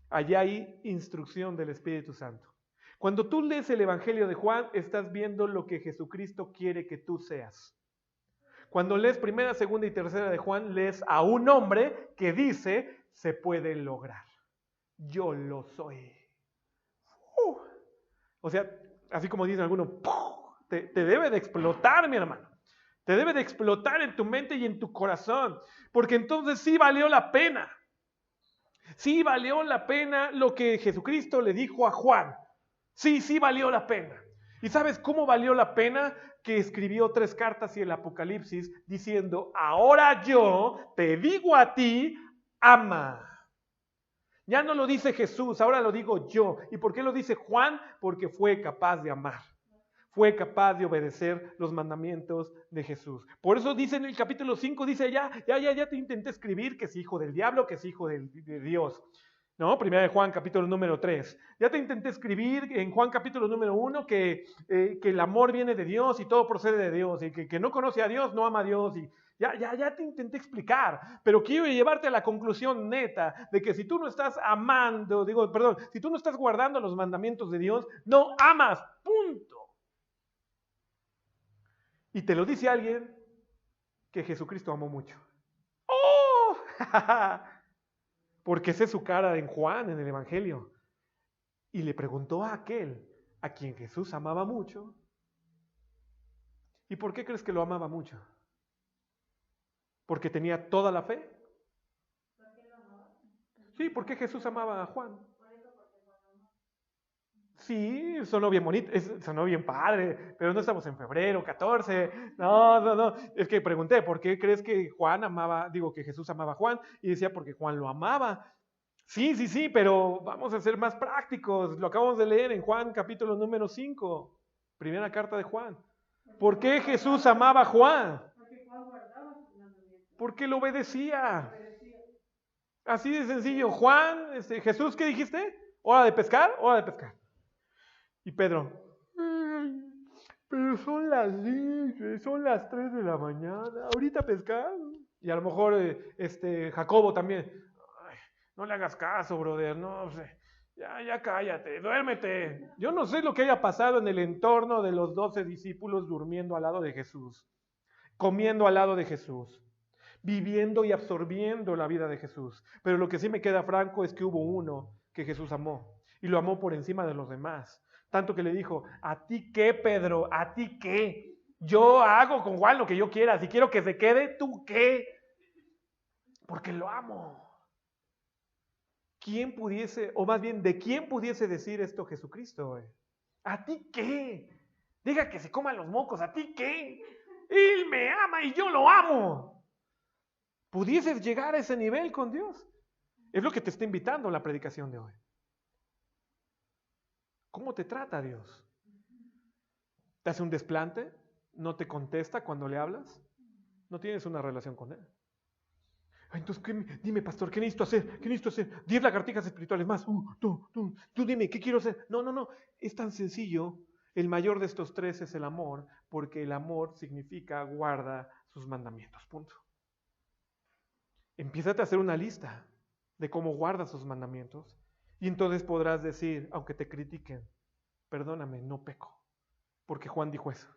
Allá hay instrucción del Espíritu Santo. Cuando tú lees el Evangelio de Juan, estás viendo lo que Jesucristo quiere que tú seas. Cuando lees primera, segunda y tercera de Juan, lees a un hombre que dice, se puede lograr. Yo lo soy. O sea, así como dicen algunos, te debe de explotar, mi hermano. Te debe de explotar en tu mente y en tu corazón. Porque entonces sí valió la pena. Sí valió la pena lo que Jesucristo le dijo a Juan. Sí valió la pena. ¿Y sabes cómo valió la pena que escribió 3 cartas y el Apocalipsis diciendo, ahora yo te digo a ti, ama? Ya no lo dice Jesús, ahora lo digo yo. ¿Y por qué lo dice Juan? Porque fue capaz de amar. Fue capaz de obedecer los mandamientos de Jesús. Por eso dice en el capítulo 5, dice ya te intenté escribir que es hijo del diablo, que es hijo de Dios. ¿No? Primera de Juan, capítulo número 3. Ya te intenté escribir en Juan, capítulo número 1, que el amor viene de Dios y todo procede de Dios. Y que no conoce a Dios, no ama a Dios. Y ya te intenté explicar. Pero quiero llevarte a la conclusión neta de que si tú no estás amando, si tú no estás guardando los mandamientos de Dios, no amas. Punto. Y te lo dice alguien que Jesucristo amó mucho. ¡Oh! Porque esa es su cara en Juan, en el Evangelio. Y le preguntó a aquel a quien Jesús amaba mucho. ¿Y por qué crees que lo amaba mucho? ¿Porque tenía toda la fe? Sí, ¿por qué Jesús amaba a Juan? Sí, sonó bien bonito, sonó bien padre, pero no estamos en febrero, 14. No. Es que pregunté, ¿por qué crees que que Jesús amaba a Juan? Y decía, porque Juan lo amaba. Sí, pero vamos a ser más prácticos. Lo acabamos de leer en Juan, capítulo número 5, primera carta de Juan. ¿Por qué Jesús amaba a Juan? Porque lo obedecía. Así de sencillo. Juan, Jesús, ¿qué dijiste? ¿Hora de pescar? Hora de pescar. Y Pedro, pero son las 10, son las 3 de la mañana, ahorita pescar. Y a lo mejor Jacobo también, ay, no le hagas caso, brother, no sé, ya cállate, duérmete. Yo no sé lo que haya pasado en el entorno de los 12 discípulos durmiendo al lado de Jesús, comiendo al lado de Jesús, viviendo y absorbiendo la vida de Jesús. Pero lo que sí me queda franco es que hubo uno que Jesús amó, y lo amó por encima de los demás. Tanto que le dijo, ¿a ti qué, Pedro? ¿A ti qué? Yo hago con Juan lo que yo quiera. Si quiero que se quede, ¿tú qué? Porque lo amo. ¿Quién pudiese, o más bien, de quién pudiese decir esto Jesucristo? ¿A ti qué? Diga que se coman los mocos, ¿a ti qué? Él me ama y yo lo amo. ¿Pudieses llegar a ese nivel con Dios? Es lo que te está invitando la predicación de hoy. ¿Cómo te trata Dios? ¿Te hace un desplante? ¿No te contesta cuando le hablas? No tienes una relación con Él. Entonces, dime, pastor, ¿qué necesito hacer? ¿Qué necesito hacer? 10 lagartijas espirituales más. Tú dime, ¿qué quiero hacer? No. Es tan sencillo. El mayor de estos 3 es el amor, porque el amor significa guarda sus mandamientos. Punto. Empiézate a hacer una lista de cómo guarda sus mandamientos. Y entonces podrás decir, aunque te critiquen, perdóname, no peco. Porque Juan dijo eso.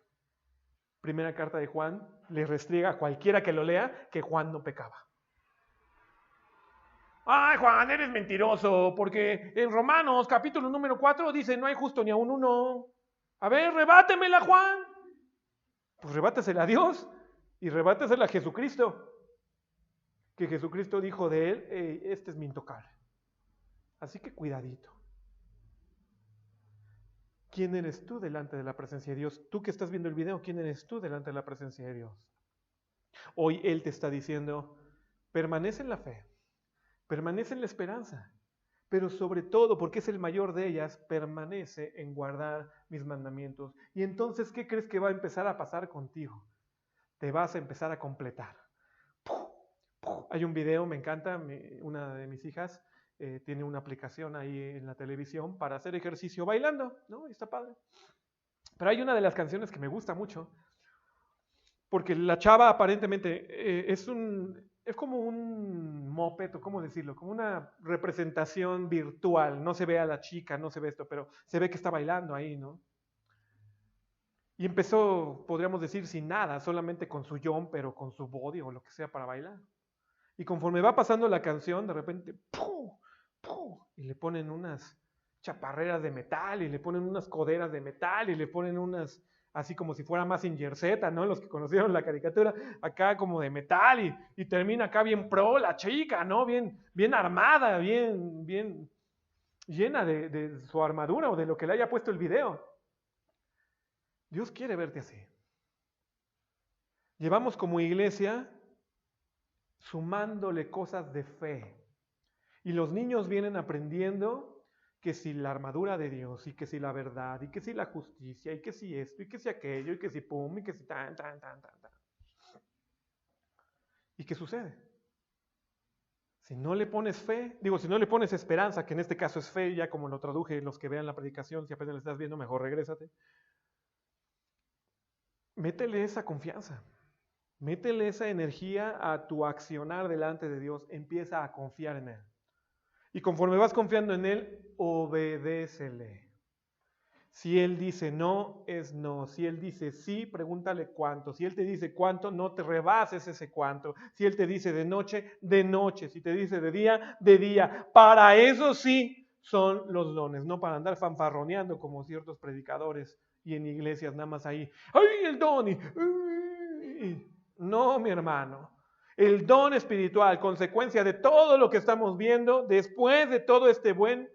Primera carta de Juan le restriega a cualquiera que lo lea que Juan no pecaba. Ay, Juan, eres mentiroso, porque en Romanos capítulo número 4 dice, no hay justo ni aun uno. A ver, rebátemela, Juan. Pues rebátesela a Dios y rebátesela a Jesucristo. Que Jesucristo dijo de él, este es mi intocable. Así que cuidadito. ¿Quién eres tú delante de la presencia de Dios? Tú que estás viendo el video, ¿quién eres tú delante de la presencia de Dios? Hoy Él te está diciendo, permanece en la fe, permanece en la esperanza, pero sobre todo, porque es el mayor de ellas, permanece en guardar mis mandamientos. Y entonces, ¿qué crees que va a empezar a pasar contigo? Te vas a empezar a completar. Hay un video, me encanta, una de mis hijas tiene una aplicación ahí en la televisión para hacer ejercicio bailando, ¿no? Y está padre. Pero hay una de las canciones que me gusta mucho, porque la chava aparentemente es como un moped, o cómo decirlo, como una representación virtual. No se ve a la chica, no se ve esto, pero se ve que está bailando ahí, ¿no? Y empezó, podríamos decir, sin nada, solamente con su jumper o con su body o lo que sea para bailar. Y conforme va pasando la canción, de repente, ¡pum! Y le ponen unas chaparreras de metal, y le ponen unas coderas de metal, y le ponen unas, así como si fuera Mazinger Z, ¿no? Los que conocieron la caricatura, acá como de metal, y termina acá bien pro la chica, ¿no? Bien armada, bien llena de su armadura o de lo que le haya puesto el video. Dios quiere verte así. Llevamos como iglesia sumándole cosas de fe. Y los niños vienen aprendiendo que si la armadura de Dios, y que si la verdad, y que si la justicia, y que si esto, y que si aquello, y que si pum, y que si tan. ¿Y qué sucede? Si no le pones fe, si no le pones esperanza, que en este caso es fe, ya como lo traduje los que vean la predicación, si apenas la estás viendo, mejor regrésate. Métele esa confianza. Métele esa energía a tu accionar delante de Dios. Empieza a confiar en Él. Y conforme vas confiando en Él, obedécele. Si Él dice no, es no. Si Él dice sí, pregúntale cuánto. Si Él te dice cuánto, no te rebases ese cuánto. Si Él te dice de noche, de noche. Si te dice de día, de día. Para eso sí son los dones, no para andar fanfarroneando como ciertos predicadores y en iglesias nada más ahí. ¡Ay, el don! No, mi hermano. El don espiritual, consecuencia de todo lo que estamos viendo, después de todo este buen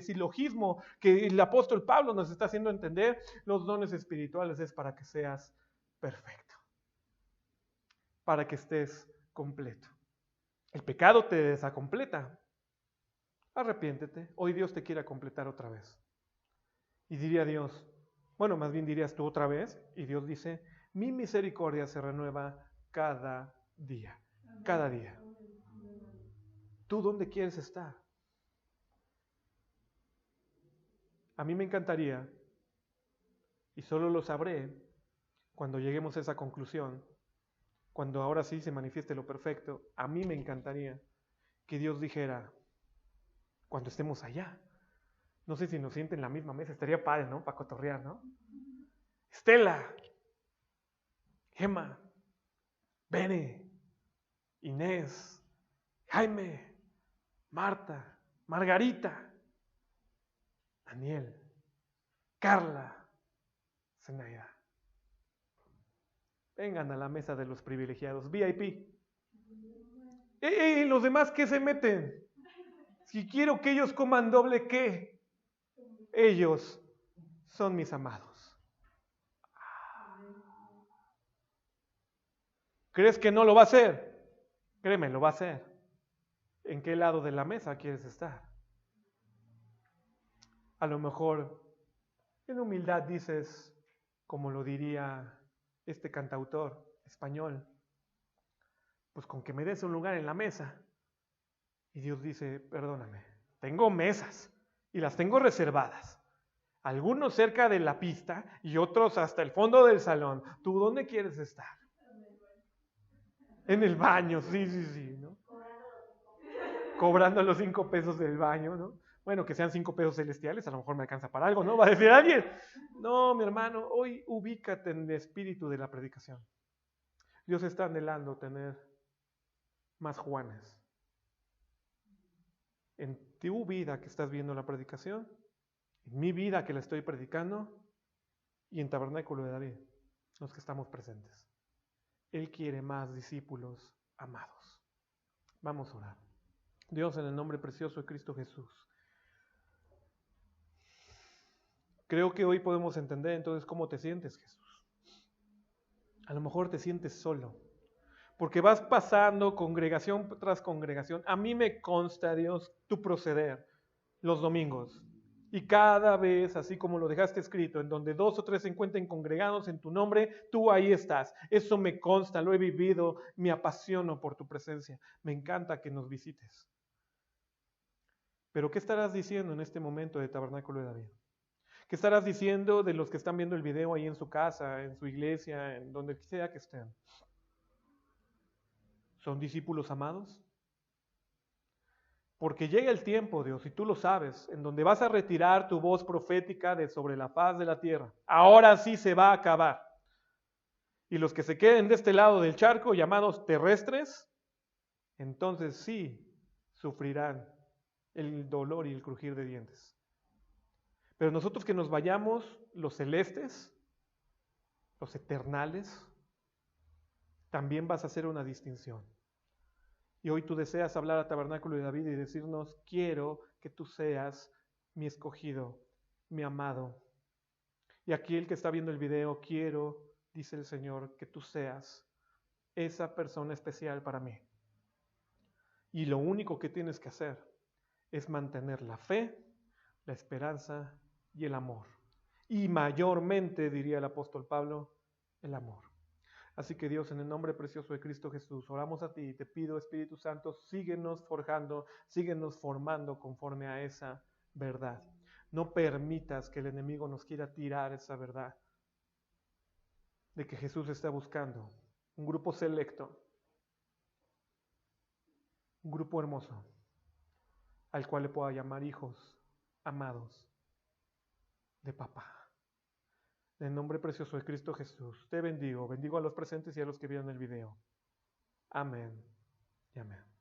silogismo que el apóstol Pablo nos está haciendo entender, los dones espirituales es para que seas perfecto, para que estés completo. El pecado te desacompleta. Arrepiéntete, hoy Dios te quiere completar otra vez. Y diría Dios, bueno, más bien dirías tú otra vez, y Dios dice, mi misericordia se renueva cada día, cada día. ¿Tú dónde quieres estar? A mí me encantaría, y solo lo sabré cuando lleguemos a esa conclusión, cuando ahora sí se manifieste lo perfecto, a mí me encantaría que Dios dijera, cuando estemos allá, no sé si nos sienten en la misma mesa, estaría padre, ¿no? Para cotorrear, ¿no? Estela, Gemma, Bene, Inés, Jaime, Marta, Margarita, Daniel, Carla, Zenaida. Vengan a la mesa de los privilegiados, VIP. ¿Los demás qué se meten? Si quiero que ellos coman doble, ¿qué? Ellos son mis amados. ¿Crees que no lo va a hacer? Créeme, lo va a hacer. ¿En qué lado de la mesa quieres estar? A lo mejor en humildad dices, como lo diría este cantautor español, pues con que me des un lugar en la mesa. Y Dios dice, perdóname, tengo mesas y las tengo reservadas. Algunos cerca de la pista y otros hasta el fondo del salón. ¿Tú dónde quieres estar? En el baño, sí, ¿no? Cobrando los 5 pesos del baño, ¿no? Bueno, que sean 5 pesos celestiales, a lo mejor me alcanza para algo, ¿no? Va a decir alguien. No, mi hermano, hoy ubícate en el espíritu de la predicación. Dios está anhelando tener más Juanes. En tu vida que estás viendo la predicación, en mi vida que la estoy predicando, y en Tabernáculo de David, los que estamos presentes. Él quiere más discípulos amados. Vamos a orar. Dios, en el nombre precioso de Cristo Jesús. Creo que hoy podemos entender entonces cómo te sientes, Jesús. A lo mejor te sientes solo, porque vas pasando congregación tras congregación. A mí me consta, Dios, tu proceder los domingos. Y cada vez, así como lo dejaste escrito, en donde 2 o 3 se encuentren congregados en tu nombre, tú ahí estás. Eso me consta, lo he vivido, me apasiono por tu presencia. Me encanta que nos visites. Pero ¿qué estarás diciendo en este momento de Tabernáculo de David? ¿Qué estarás diciendo de los que están viendo el video ahí en su casa, en su iglesia, en donde sea que estén? ¿Son discípulos amados? Porque llega el tiempo, Dios, y tú lo sabes, en donde vas a retirar tu voz profética de sobre la faz de la tierra. Ahora sí se va a acabar. Y los que se queden de este lado del charco, llamados terrestres, entonces sí sufrirán el dolor y el crujir de dientes. Pero nosotros que nos vayamos, los celestes, los eternales, también vas a hacer una distinción. Y hoy tú deseas hablar a Tabernáculo de David y decirnos, quiero que tú seas mi escogido, mi amado. Y aquí el que está viendo el video, quiero, dice el Señor, que tú seas esa persona especial para mí. Y lo único que tienes que hacer es mantener la fe, la esperanza y el amor. Y mayormente, diría el apóstol Pablo, el amor. Así que Dios, en el nombre precioso de Cristo Jesús, oramos a ti y te pido, Espíritu Santo, síguenos forjando, síguenos formando conforme a esa verdad. No permitas que el enemigo nos quiera tirar esa verdad de que Jesús está buscando un grupo selecto, un grupo hermoso, al cual le pueda llamar hijos amados de papá. En el nombre precioso de Cristo Jesús, te bendigo. Bendigo a los presentes y a los que vieron el video. Amén y amén.